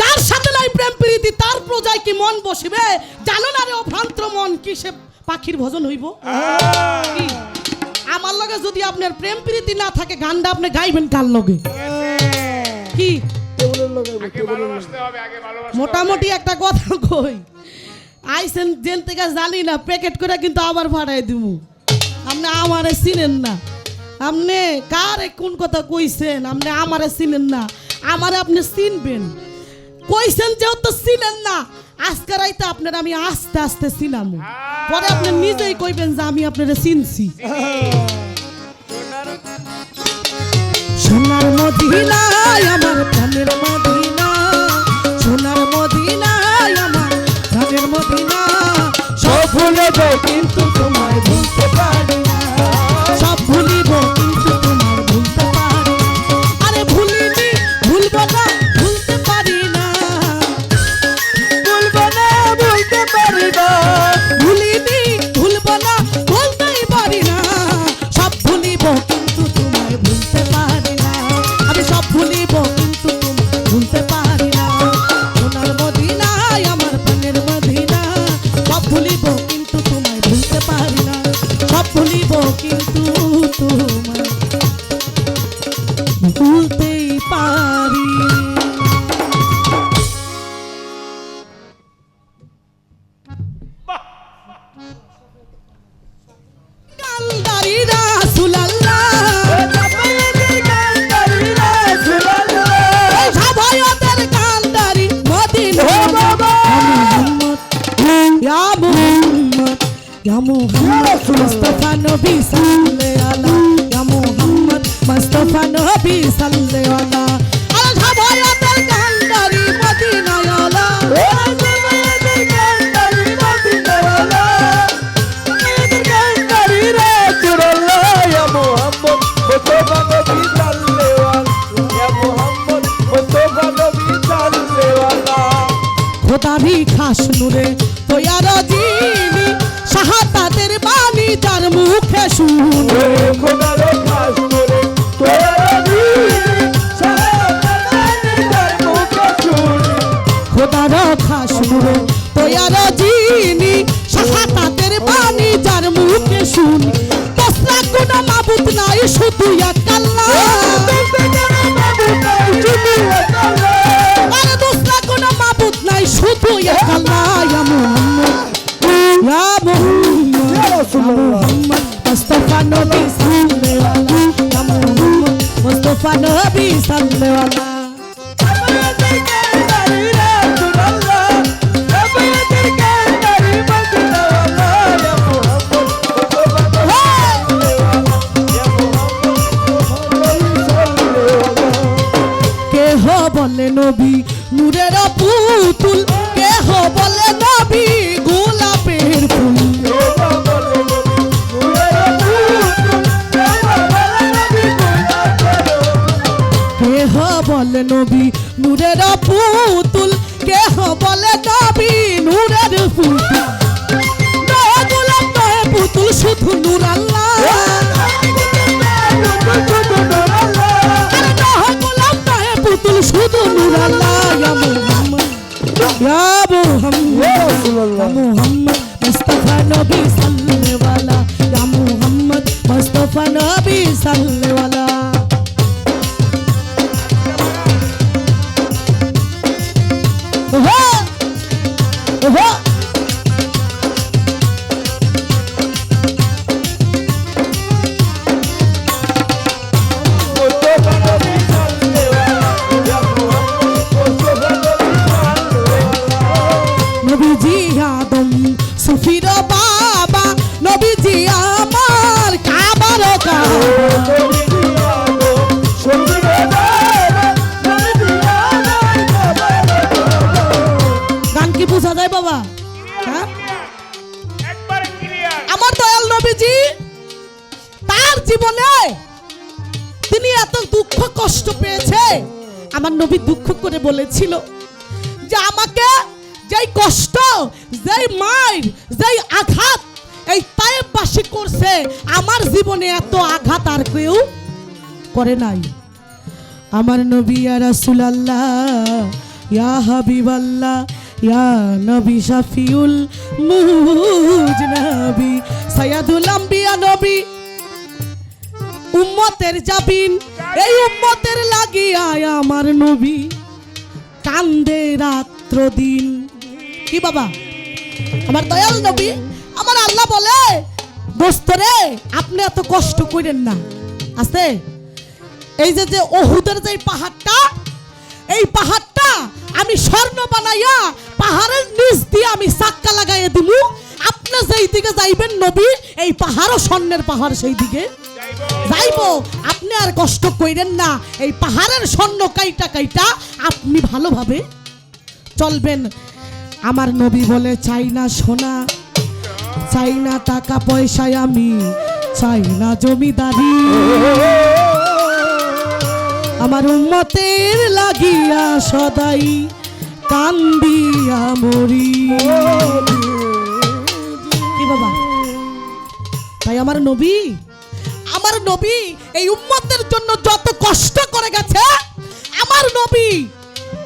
যার সাথে নাই প্রেম প্রীতি তার প্রজায় কি মন বসিবে? জানো না রে অভ্রান্ত মন কি সে পাখির ভজন হইব? কি? আমার লগে যদি আপনার প্রেম প্রীতি না থাকে, গানটা আপনি গাইবেন কার লগে? কি আগে ভালোবাসতে হবে, আগে ভালোবাসতে হবে। মোটামুটি একটা কথা কই, আইসেন জেন থেকে জানি না, প্যাকেট করে কিন্তু আবার ভাড়াই দিব। আপনি আমারে চিনেন না, আপনি কারে কোন কথা কইছেন, আপনি আমারে চিনেন না, আমারে আপনি চিনবেন। কইছেন যেহেতু চিনেন না, আজকে রাইতে আপনার আমি আস্তে আস্তে চিনাম, পরে আপনি নিজেই কইবেন যে আমি আপনারে চিনছি। সোনার মদিনায় আমার প্রাণের মদিনা, সোনার মদিনায় আমার প্রাণের মদিনা, সব ভুলে যাই কিন্তু তোমায় ভুলতে পারি না, সব ভুলিব কিন্তু তোমার ভুলতে পারি না। আরে ভুলিনি, ভুলবো না, ভুলতে পারি না, ভুলবো না, ভুলতে পারি না, ভুলিনি, ভুলবো না, ভুলতেই পারি না, সব ভুলিব কিন্তু তোমায় ভুলতে পারি না, আমি সব ভুলিব কিন্তু তোমায় ভুলতে পারি না। সোনার মদিনায় আমার প্রাণের মদিনা, সব ভুলিব কিন্তু তোমায় ভুলতে পারি খোদারি খাস নূরে তৈয়ার যিনি শাহাদাতের বাণী যার মুখে শুনে খোদার খাস করে তোরা খোদার খাস নূরে তৈয়ার যিনি শাহাদাতের বাণী যার মুখে শুনি দোসরা কোনো মাবুদ নাই শুধু এক আল্লাহ আরে দোসরা কোনো মাবুদ নাই শুধু এক আল্লাহ ইয়া মুহাম্মদ মুস্তাফা নবী সাল্লাল্লাহু ইয়া মুহাম্মদ মুস্তাফা নবী সাল্লাল্লাহু বলে নবী নূরের পুতুল কেহ বলে নবী গোলাপের ফুল কেহ বলে নবী নূরের পুতুল কেহ বলে নবী নূরের পুতুল নয় গোলাপ নয় পুতুল শুধু নূর আল্লাহ পুতুল শুধু নূর আল্লাহ ইয়া মুহাম্মদ মুস্তাফা নবী সাল্লাল্লাহু ইয়া মুহাম্মদ মুস্তাফা নবী সাল্লাল্লাহু ওহো ওহো নবীজি আদম সুফির বাবা নবীজি আমার কাবার গান কি বোঝা যায় বাবা? হ্যাঁ একবার ক্লিয়ার। আমার দয়াল নবীজি তার জীবনে তিনি এত দুঃখ কষ্ট পেয়েছে আমার নবী দুঃখ করে বলেছিল যে আমাকে যেই কষ্ট যেই মার যেই আঘাত এই তায়েববাসী করছে আমার জীবনে এত আঘাত আর কেউ করে নাই। আমার নবী ইয়া রাসূলুল্লাহ ইয়া হাবিবাল্লাহ ইয়া নবী শাফিউল মুজনবী সাইয়্যিদুল আম্বিয়া নবী উম্মতের জাবিন এই উম্মতের লাগিয়া আমার নবী কান্দে রাত্র দিন। কি বাবা আমার দয়াল নবী আমার আল্লাহ বলে দোস্তরে আপনি এত কষ্ট করেন না আছে এই যে ওহুদের যে পাহাড়টা এই পাহাড়টা আমি স্বর্ণ বানাইয়া পাহাড়ের নিচ দিয়ে আমি চাক্কা লাগাইয়া দিব আপনি যেই দিকে যাইবেন নবী এই পাহাড়ও স্বর্ণের পাহাড় সেই দিকে যাইবো আপনি আর কষ্ট কইরেন না এই পাহাড়ের স্বর্ণ কাইটা কাইটা আপনি ভালোভাবে চলবেন। আমার নবী বলে চাই না সোনা চাই না টাকা পয়সায় আমি চাই না জমিদারি আমার উম্মতের লাগিয়া সদাই কান্দিয়া মরি। কি বাবা তাই আমার নবী এই উম্মতের জন্য যত কষ্ট করে গেছে আমার নবী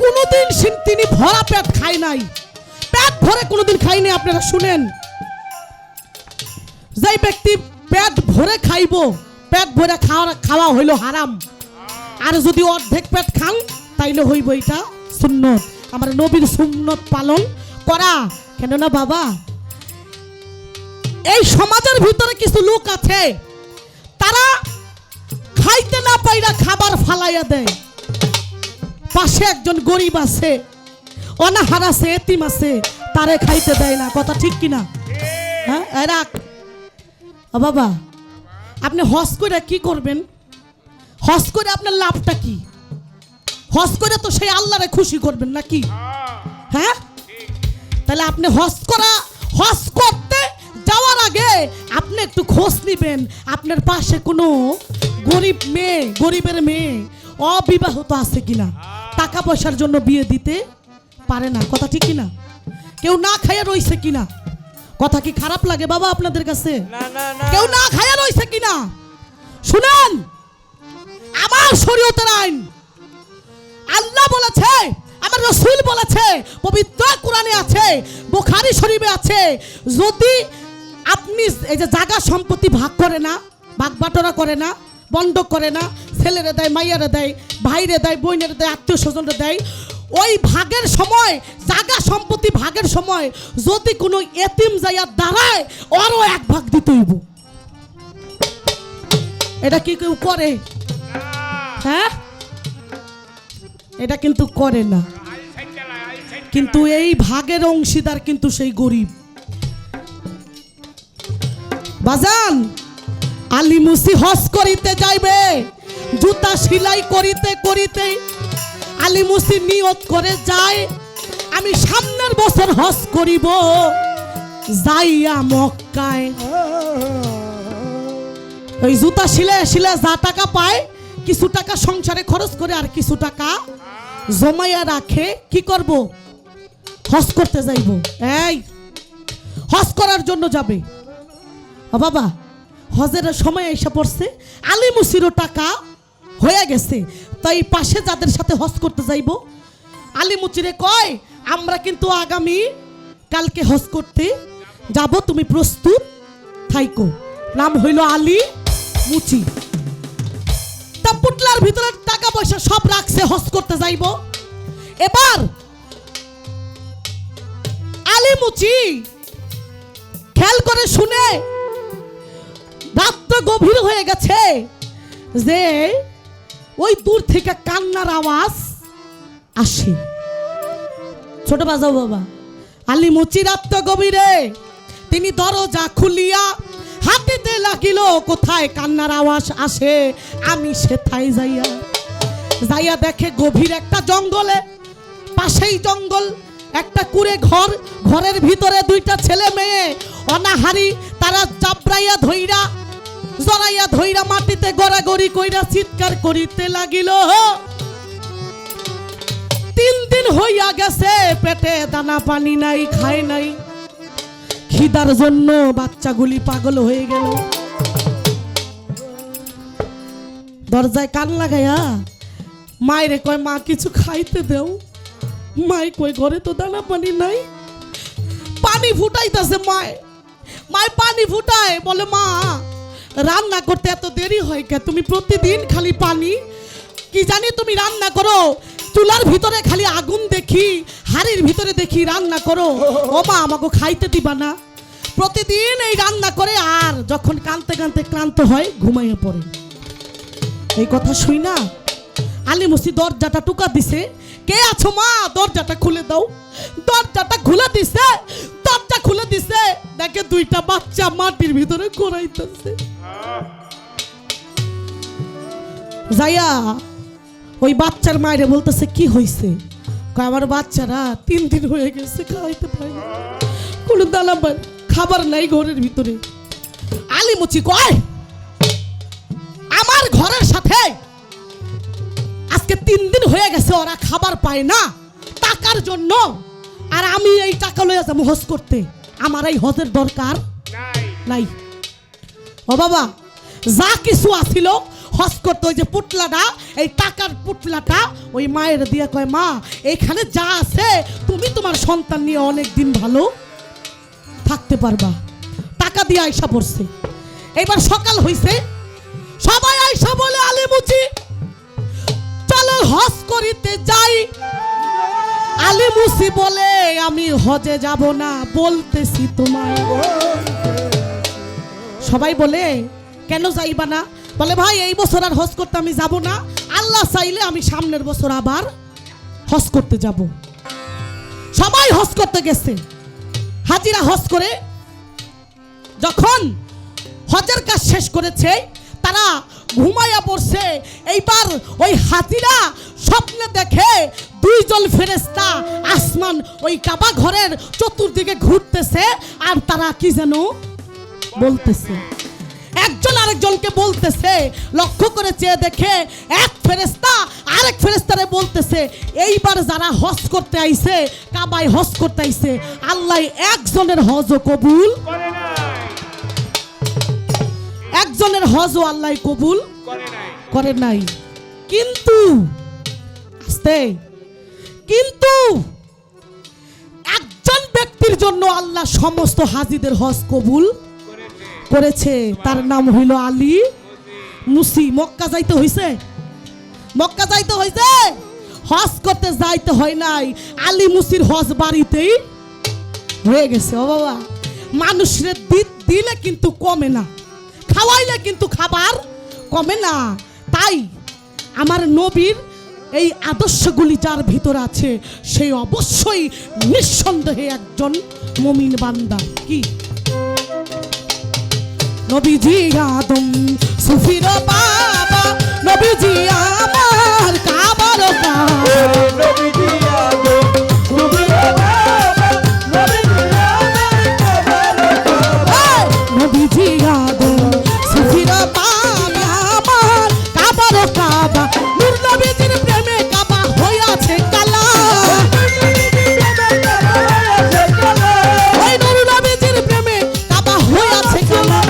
কোনোদিন তিনি ভরা পেট খায় নাই পেট ভরে কোনোদিন খায়নি। আপনারা শুনেন যেই ব্যক্তি পেট ভরে খাইবো পেট ভরে খাওয়া হইল হারাম আর যদি অর্ধেক পেট খান তাইলে হইব এটা সুন্নত। আমার নবীর সুন্নত পালন করা কেন না বাবা এই সমাজের ভিতরে কিছু লোক আছে তারা খাইতে না পাইরা খাবার ফালাইয়া দেয়। পাশে একজন গরিব আছে অনাহার আছে এতিম আছে তারে খাইতে দেয় না কথা ঠিক কিনা? হ্যাঁ রাখ বাবা আপনি হজ করে কি করবেন? হজ করে আপনার লাভটা কি? হজ করে তো সেই আল্লাহরে খুশি করবেন নাকি? হ্যাঁ তাহলে আপনি হজ করতে যাওয়ার আগে আপনি একটু খোঁজ নিবেন আপনার পাশে কোনো গরিবের মেয়ে অবিবাহিত আছে কিনা টাকা পয়সার জন্য বিয়ে দিতে পারে না, কথা ঠিক কিনা? কেউ না খাইয়া রইছে কিনা? কথা কি খারাপ লাগে বাবা আপনাদের কাছে? না না না কেউ না খাইয়া রইছে কিনা? শুনেন, আমার শরীয়তের আইন, আল্লাহ বলেছে, আমার রাসূল বলেছে, পবিত্র কোরআনে আছে, বুখারী শরীফে আছে, যদি আপনি এই যে জায়গা সম্পত্তি ভাগ করে না, ভাগ বাটোয়ারা করে না, বন্ধক করে না, ছেলেরে দেয়, মাইয়ারে দেয়, ভাইরে দেয়, বোনের দেয়, আত্মীয় স্বজনরে দেয়, ওই ভাগের সময়, জায়গা সম্পত্তি ভাগের সময় যদি কোনো এতিম যাইয়া দাঁড়ায়, ওরও এক ভাগ দিতে হইব। এটা কি কেউ করে? হ্যাঁ, এটা কিন্তু করে না। কিন্তু এই ভাগের অংশীদার কিন্তু সেই গরিব। বাজান, আলী মুসি হজ করিতে যাইবে, জুতা সেলাই করিতে করিতে আলী মুসি নিয়ত করে যায়, আমি সামনের বছর হজ করিব যাইয়া মক্কায়। ওই জুতা সিলে সিলে যা টাকা পায়, কিছু টাকা সংসারে খরচ করে আর কিছু টাকা জমাইয়া রাখে, কি করব? হজ করতে যাইব। এই হজ করার জন্য যাবে। ও বাবা, হজের সময় এসে পড়ছে, আলী মুসিরও টাকা হয়ে গেছে, তাই পাশে যাদের সাথে হজ করতে যাইব, আলী মুচিরে কয়, আমরা কিন্তু আগামী কালকে হজ করতে যাব, তুমি প্রস্তুত থাইকো। নাম হইল আলী মুচি। তা পুটলার ভিতরে টাকা পয়সা সব রাখছে, হজ করতে যাইব। এবার আলী মুচি খেয়াল করে শুনে, রাত তো গভীর হয়ে গেছে, যে ওই দূর থেকে কান্নার আওয়াজ আসে। ছোট বাজাও বাবা। আলী মুচি রাত তো গভীরে, তিনি দরজা খুলিয়া হাঁটিতে লাগিল, কোথায় কান্নার আওয়াজ আসে, আমি সেথায় যাইয়া যাইয়া দেখে গভীর একটা জঙ্গলে, পাশেই জঙ্গল, একটা কুড়ে ঘর, ঘরের ভিতরে দুইটা ছেলে মেয়ে অনাহারি, তারা চাপড়াইয়া ধইরা জড়াইয়া ধইরা মাটিতে গড়াগড়ি কইরা চিৎকার করিতে লাগিল। 3 দিন হইয়া গেছে, পেটে দানা পানি নাই, খায় নাই, খিদার জন্য বাচ্চাগুলি পাগল হয়ে গেল। দরজায় কান লাগাইয়া মায়েরে কয়, মা কিছু খাইতে দেও। মাই কই, ঘরে তো দানা পানি নাই। পানি ফুটাইতেছে মায়, মায় পানি ফুটায়, বলে মা রান্না করতে এত দেরি হয় কে? তুমি প্রতিদিন খালি পানি, কি জানি তুমি রান্না করো, চুলার ভিতরে খালি আগুন দেখি, হাড়ির ভিতরে দেখি রান্না করো। ও মা, আমাকে খাইতে দিবা না? প্রতিদিন এই রান্না করে, আর যখন কানতে কানতে ক্লান্ত হয় ঘুমাইয়া পড়ে। এই কথা শুই না আলী মুসি দরজাটা টুকা দিছে, কে আছো মা, দরজাটা খুলে দাও। দরজাটা খুলে দিছে, দরজা খুলে দিছে, দেখে দুইটা বাচ্চা মাটির ভিতরে করাইতেছে। যাইয়া ওই বাচ্চার মায়েরে বলতেছে, কি হয়েছে? কয়, আমার বাচ্চারা 3 দিন হয়ে গেছে, খাইতে পারে না, কোনো দানা খাবার নাই ঘরের ভিতরে। আলী মুচি কয়, আমার ঘরের সাথে আজকে 3 দিন হয়ে গেছে, ওরা খাবার পায় না টাকার জন্য, আর আমি এই টাকা লইয়া যাবো হজ করতে, আমার এই হজের দরকার নাই। ও বাবা, যা কিছু আছিল হজ করতে, ওই যে পুটলাটা, এই টাকার পুটলাটা ওই মায়ের দিয়া কয়, মা এইখানে যা আছে তুমি তোমার সন্তান নিয়ে অনেক দিন ভালো থাকতে পারবা। টাকা দিয়ে আয়সা পড়ছে। এবার সকাল হইছে, সবাই আয়সা বলে, আলী মুচি চলো হজ করিতে যাই। আলী মুসি বলে, আমি হজে যাব না, বলতেছি তোমায়। সবাই বলে, কেন যাইবা না? বলে, ভাই এই বছর আর হজ করতে আমি যাব না, আল্লাহ চাইলে আমি সামনের বছর আবার হজ করতে যাব। সবাই হজ করতে গেছে, হাজিরা হজ করে যখন হজের কাজ শেষ করেছে, তারা ঘুমাইয়া পড়ছে। এইবার ওই হাজিরা স্বপ্নে দেখে 2 জন ফেরেশতা আসমান ওই কাবা ঘরের চতুর্দিকে ঘুরতেছে, আর তারা কি যেন বলতেছে। একজন আরেকজনকে বলতেছে, লক্ষ্য করে চেয়ে দেখে এক ফেরেশতা আরেক ফেরেশতারে বলতেছে, এইবার যারা হজ করতে আইছে, কাবায় হজ করতে আইছে, আল্লাহ একজনের হজও কবুল, করে নাই, একজনের হজও আল্লাহ কবুল করে নাই। করে নাই। কিন্তু আস্তে, কিন্তু একজন ব্যক্তির জন্য আল্লাহ সমস্ত হাজিদের হজ কবুল করেছে। তার নাম হইল আলী মুসি। মক্কা যাইতে হইছে, মক্কা যাইতে হইছে, হজ করতে যাইতে হয় নাই। আলী মুসির হজ বাড়িতেই হয়ে গেছে। ও বাবা, মানুষের দিলে কিন্তু কমে না, খাওয়াইলে কিন্তু খাবার কমে না। তাই আমার নবীর এই আদর্শগুলি যার ভিতর আছে, সেই অবশ্যই নিঃসন্দেহে একজন মুমিন বান্দা। কি নবীজি আদম সুফির বাবা, নবীজি আমার কাবার বাবা, নবীজি আদম সুফির বাবা, নবীজি আমার কাবার বাবা। নবীজি আদম সুফির বাবা, আমার কাবার কাবা, নূর নবীজির প্রেমে কাবা হইয়াছে কালা, ওই নূর নবীজির প্রেমে কাবা হইয়াছে কালা।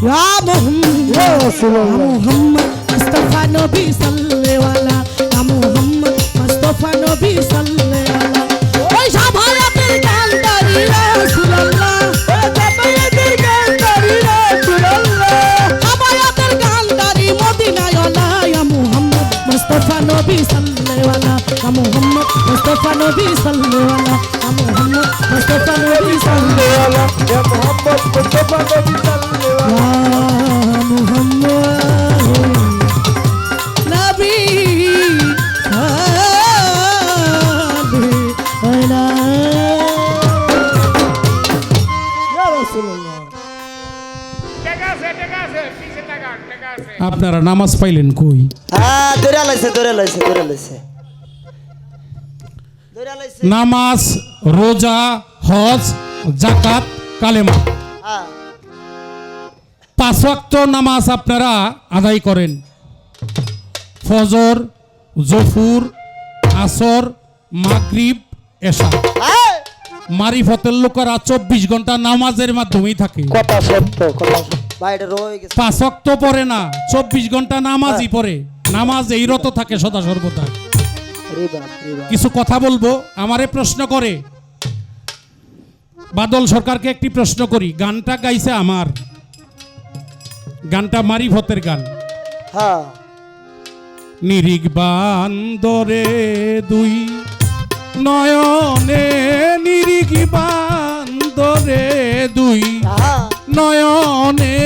ইয়া মুহাম্মদ মুস্তাফা নবী সাল্লাল্লাহু আলাইহি, ইয়া মুহাম্মদ মুস্তাফা নবী সাল্লাল্লাহু আলাইহি, ওই সাহাবাদের কান্দারি রাসূলুল্লাহ, সাহাবাদের কান্দারি রাসূলুল্লাহ, সাহাবাদের কান্দারি মদিনায় আলা, ইয়া মুহাম্মদ মুস্তাফা নবী সাল্লাল্লাহু আলাইহি, ইয়া মুহাম্মদ মুস্তাফা নবী সাল্লাল্লাহু আলাইহি, ইয়া মুহাম্মদ মুস্তাফা নবী সাল্লাল্লাহু আলাইহি, ইয়া মুহাম্মদ মুস্তাফা নবী সাল্লাল্লাহু আলাইহি। ইয়া মুহাম্মদ নবী ইয়া রাসূলুল্লাহ। টাকা আছে, পিছে টাকা আছে। আপনারা নামাজ পাইলেন কই? হ্যাঁ ধরে লাইছে, ধরে লাইছে, ধরে লাইছে, ধরে লাইছে। নামাজ, রোজা, হজ, জাকাত, কালেমা, হ্যাঁ 5 ওয়াক্ত নামাজ আপনারা আদায় করেন। ফজর, জোহর, আসর, মাগরিব, এশা। হ্যাঁ, মারিফতের লোকেরা 24 ঘন্টা নামাজের মাধ্যমেই থাকে। কথা সত্য, কথা সত্য। ভাই এটা রয়ে গেছে। 5 ওয়াক্ত পড়ে না, 24 ঘন্টা নামাজই পড়ে। নামাজ এই রত থাকে সদা সর্বদা। রে বাপ, রে বাপ। কিছু কথা বলবো, আমারে প্রশ্ন করে। বাদল সরকারকে একটি প্রশ্ন করি, গানটা গাইছে আমার, গানটা মারিফতের গান। হ্যাঁ নিরিগ বান্দরে দুই নয়নে, নিরিগ বান্দরে দুই হ্যাঁ নয়নে,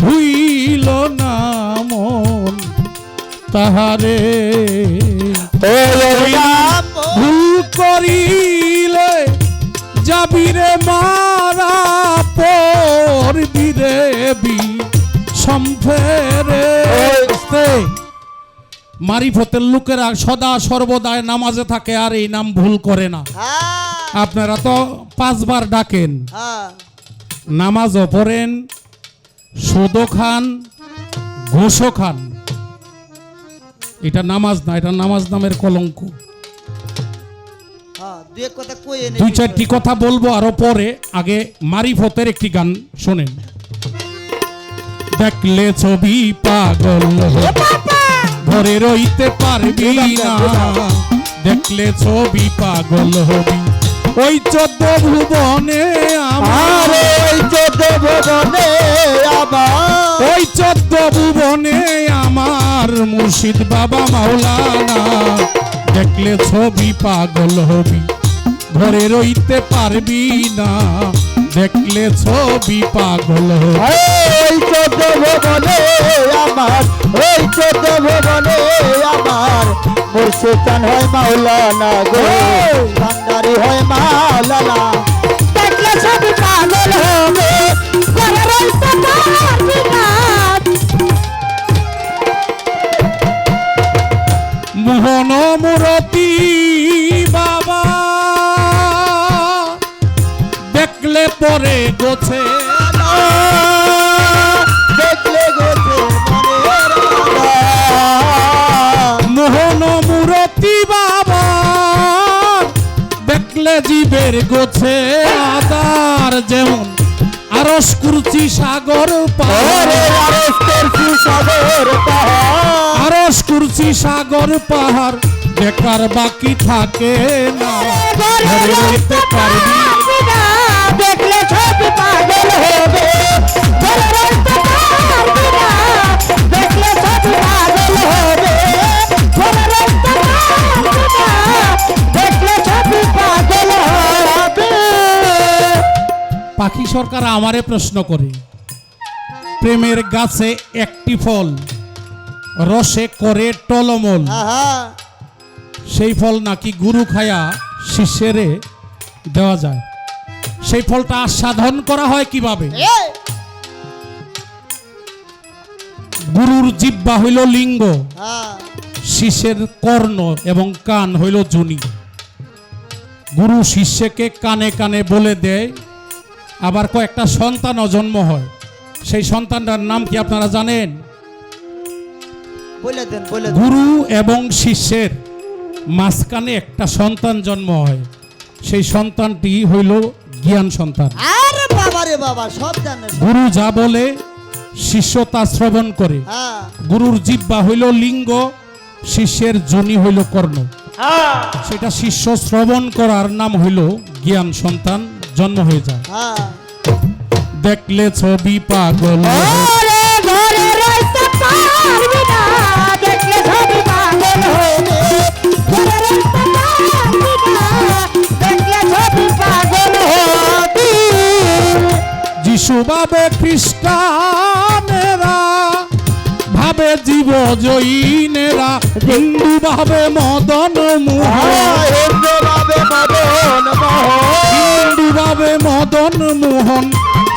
ভুইল না মন তাহারে, ভুল করিলে যাবিরে মারা, পড়বিরে বি সম্ফেরে। মারিফতের লোকেরা সদা সর্বদায় নামাজে থাকে আর এই নাম ভুল করে না। হ্যাঁ আপনারা তো 5 বার ডাকেন, হ্যাঁ নামাজও পড়েন, সুদও খান, ঘুষও খান। এটা নামাজ না, এটা নামাজ নামের কলঙ্ক। হ্যাঁ, দুই এক কথা কই এনে 2-4টি কথা বলবো আরো পরে, আগে মারিফতের একটি গান শোনেন। দেখলে ছবি পাগল ঘরে রইতে পারবি না, দেখলে ছবি পাগল হবি ওই 14 ভুবনে আমার, ওই 14 ভুবনে আমার, ওই 14 ভুবনে আমার মুর্শিদ বাবা মাওলানা। দেখলে ছবি পাগল হবি ঘরে রইতে পারবি না, দেখলে ছবি পাগল হবি। ওই 14 ভুবনে আমার, ওই 14 ভুবনে আমার মুর্শিদ চান হয় মাওলানা গো, ভান্ডারি হয় মাওলানা। দেখলে ছবি পাগল হবে, ঘরে রইতে পারবি না। মোহন মুরতি বাবা দেখলে পরে গোছে দেখলে গোছে মনের মোহন মূরতি বাবা দেখলে জীবের গোছে আদার যেমন আরস কুরচি সাগর পাহাড় আরস কুরচি সাগর পাহাড় দেখার বাকি থাকে না ঘরে রইতে পারবি দেখলে ছবি পাগল হবে ঘরে রইতে পারবি না দেখলে ছবি পাগল হবে ঘরে রইতে পারবি না দেখলে ছবি পাগল হবে। পাখি সরকার আমারে প্রশ্ন করে প্রেমের গাছে একটি ফল রসে করে টলমল সেই ফল নাকি গুরু খায়া শিষ্যেরে দেওয়া যায় সেই ফলটা আস্বাদন করা হয় কিভাবে গুরুর জিহ্বা হইল লিঙ্গ শিষ্যের কর্ণ এবং কান হইল যোনি গুরু শিষ্যকে কানে কানে বলে দেয় আবার কয়েকটা সন্তানও জন্ম হয় সেই সন্তানটার নাম কি আপনারা জানেন বলে দেন বলে দেন গুরু এবং শিষ্যের মাঝখানে একটা সন্তান জন্ম হয় সেই সন্তানটি হইল জ্ঞান সন্তান আরে বাবা রে বাবা সব জানে গুরু যা বলে শিষ্য তা শ্রবণ করে হ্যাঁ গুরুর জিহ্বা হইল লিঙ্গ শিষ্যের যোনি হইল কর্ণ সেটা শিষ্য শ্রবণ করার নাম হইল জ্ঞান সন্তান জন্ম হয়ে যায় হ্যাঁ দেখলে ছবি পাগল ঘরে ঘরে রইতে পারবি না দেখলে ছবি পাগল হবে ঘরে রইতে পারবি না দেখলে ছবি পাগল হবে। যিশু ভাবে খ্রিস্টানেরা ভাবে জীব জৈনেরা হিন্দু ভাবে মদন মোহন হিন্দু ভাবে মদন মোহন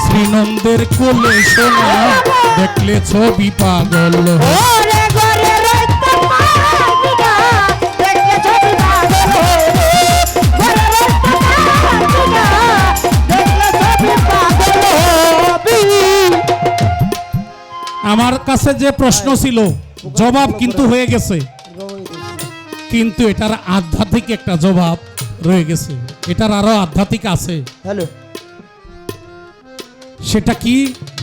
শ্রীনন্দের কোলে সোনা দেখলে ছবি পাগল ঘরে ঘরে রইতে পারবি না দেখলে ছবি পাগল হবে ঘরে রইতে পারবি না দেখলে ছবি পাগল হবে। আমার কাছে যে প্রশ্ন ছিল জবাব কিন্তু হয়ে গেছে কিন্তু এটার আধ্যাত্মিক একটা জবাব রয়ে গেছে এটার আরো আধ্যাত্মিক আছে হ্যালো সেটা কি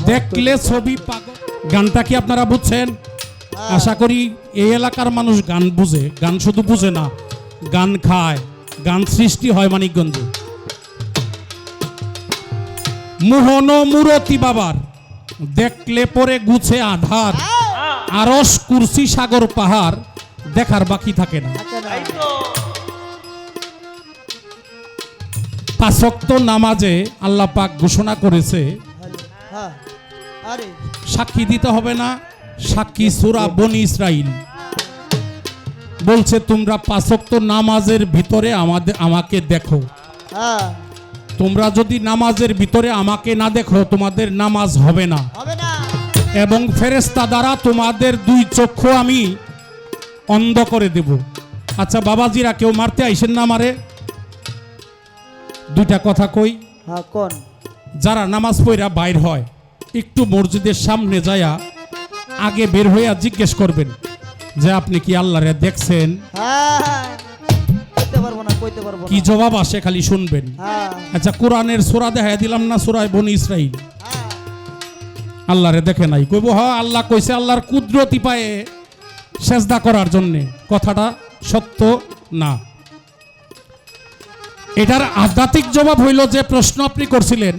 দেখলে ছবি পাগল গানটা কি আপনারা বুঝছেন আশা করি এই এলাকার মানুষ গান বুঝে গান শুধু বুঝে না গান খায় গান সৃষ্টি হয় মানিকগঞ্জে মোহন মূরতি বাবার দেখলে পরে গুছে আধার আরস কুরসি সাগর পাহাড় দেখার বাকি থাকে না পাঁচ ওয়াক্ত নামাজে আল্লাহ পাক ঘোষণা করেছে হ্যাঁ আরে সাক্ষী দিতে হবে না সাক্ষী সূরা বনি ইসরাইল বলছে তোমরা পাঁচ ওয়াক্ত নামাজের ভিতরে আমাকে দেখো হ্যাঁ তোমরা যদি নামাজের ভিতরে আমাকে না দেখো তোমাদের নামাজ হবে না হবে না এবং ফেরেশতা দ্বারা তোমাদের দুই চক্ষু আমি অন্ধ করে দেব আচ্ছা বাবাজিরা কেউ মারতে আইসেন না মারে দুইটা কথা কই হ্যাঁ কোন যারা নামাজ পড়া বাইর হয় একটু মসজিদের সামনে যায়া আগে বের হইয়া জিজ্ঞেস করবেন যে আপনি কি আল্লাহরে দেখছেন হ্যাঁ কইতে পারবো না কি জবাব আসে খালি শুনবেন হ্যাঁ আচ্ছা কোরআনের সূরা দেখাই দিলাম না সূরা বনি ইসরাইল হ্যাঁ আল্লাহরে দেখে নাই কইব হ্যাঁ আল্লাহ কইছে আল্লাহর কুদরতি পায়ে সেজদা করার জন্যে কথাটা সত্য না এটার আধ্যাত্মিক জবাব হইল যে প্রশ্ন আপনি করছিলেন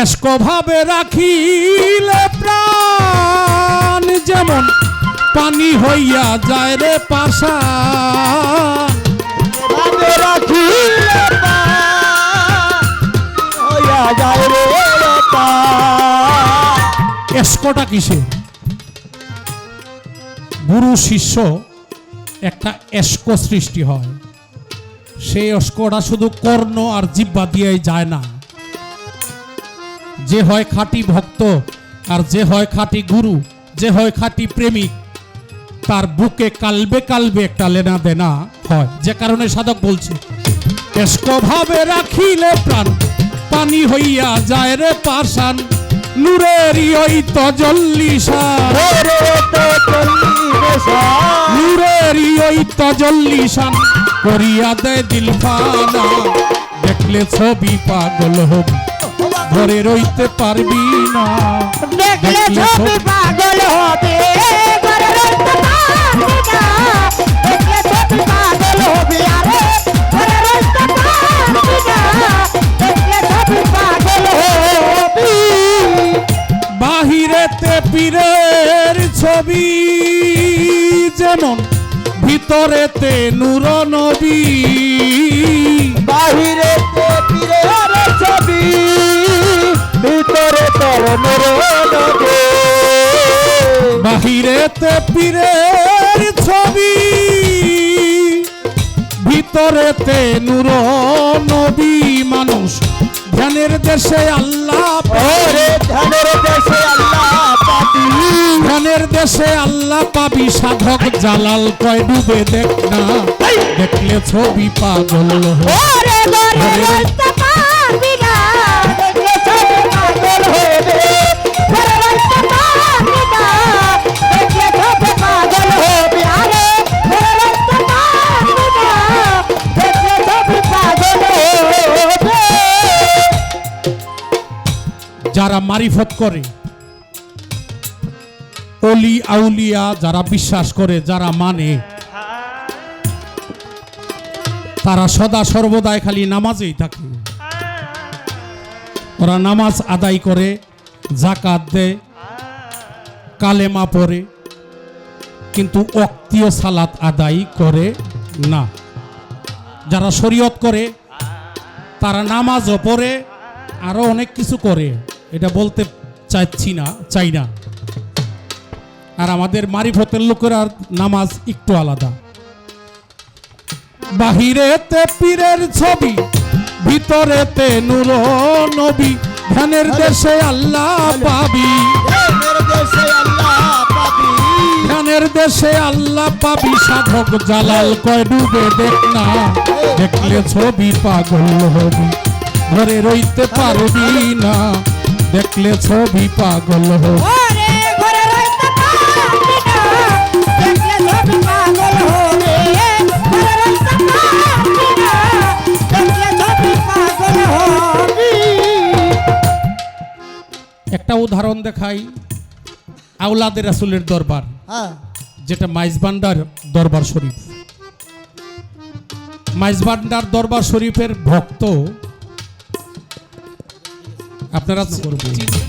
এস্ক ভাবে রাখিলে প্রাণ যেমন পানি হইয়া যায় রে পাশা ভাবে রাখিলে হইয়া যায় রে এস্কটা কিসে গুরু শিষ্য একটা এস্ক সৃষ্টি হয় সেই এস্কটা শুধু কর্ণ আর জিহ্বা দিয়েই যায় না যে হয় খাঁটি ভক্ত আর যে হয় খাঁটি গুরু যে হয় খাঁটি প্রেমিক তার বুকে কালবে কালবে একটা লেনা দেনা হয় যে কারণে সাধক বলছে এস্ক ভাবে রাখিলে প্রাণ পানি হইয়া যায় রে পাশান নূরেরই ওই তজল্লিশান নূরেরই ওই তজল্লিশান করিয়া দেয় দিল ফানা দেখলে ছবি পাগল হবি ঘরে রইতে পারবি না দেখলে ছবি পাগল হবে ঘরে রইতে পারবি না দেখলে ছবি পাগল হবে আরে ঘরে রইতে পারবি না দেখলে ছবি পাগল হবে বাহিরেতে পীরের ছবি যেমন ভিতরেতে নূর নবী বাহিরে পীরের ছবি ভিতরে তোর নবী বাহিরেতে পীরের ছবি ভিতরেতে নূর নবী মানুষ ধ্যানের দেশে আল্লাহ ওরে ধানের দেশে আল্লাহ পাবি ধ্যানের দেশে আল্লাহ পাবি সাধক জালাল কয় ডুবে দেখ না দেখলে ছবি পাগল হবে ওরে ঘরে রইতে পারবি না দেখলে ছবি পাগল হবে ঘরে রইতে পারবি না দেখলে ছবি পাগল হবে আরে ঘরে রইতে পারবি না দেখলে ছবি পাগল হবে যারা মারিফত করে অলি আউলিয়া যারা বিশ্বাস করে যারা মানে তারা সদা সর্বদাই খালি নামাজেই থাকে ওরা নামাজ আদায় করে যাকাত দেয় কালেমা পড়ে কিন্তু অক্তীয় সালাত আদায় করে না যারা শরীয়ত করে তারা নামাজও পড়ে আরো অনেক কিছু করে এটা বলতে চাই না আর আমাদের মারিফতের লোকের আর নামাজ একটু আলাদা বাহিরেতে পীরের ছবি ভিতরেতে নূর নবী ধ্যানের দেশে আল্লাহ পাবি ধানের দেশে আল্লাহ পাবি ধ্যানের দেশে আল্লাহ পাবি সাধক জালাল কয় ডুবে দেখ না দেখলে ছবি পাগল হবি ঘরে রইতে পারবি না দেখলে ছবি পাগল হবি ওরে ঘরে রইতে পারবি না দেখলে ছবি পাগল হবে ঘরে রইতে পারবি না দেখলে ছবি পাগল হবে একটা উদাহরণ দেখাই আওলাদের রাসূলের দরবার হ্যাঁ যেটা মাইজবান্ডার দরবার শরীফ মাইজবান্ডার দরবার শরীফের ভক্ত আপনারা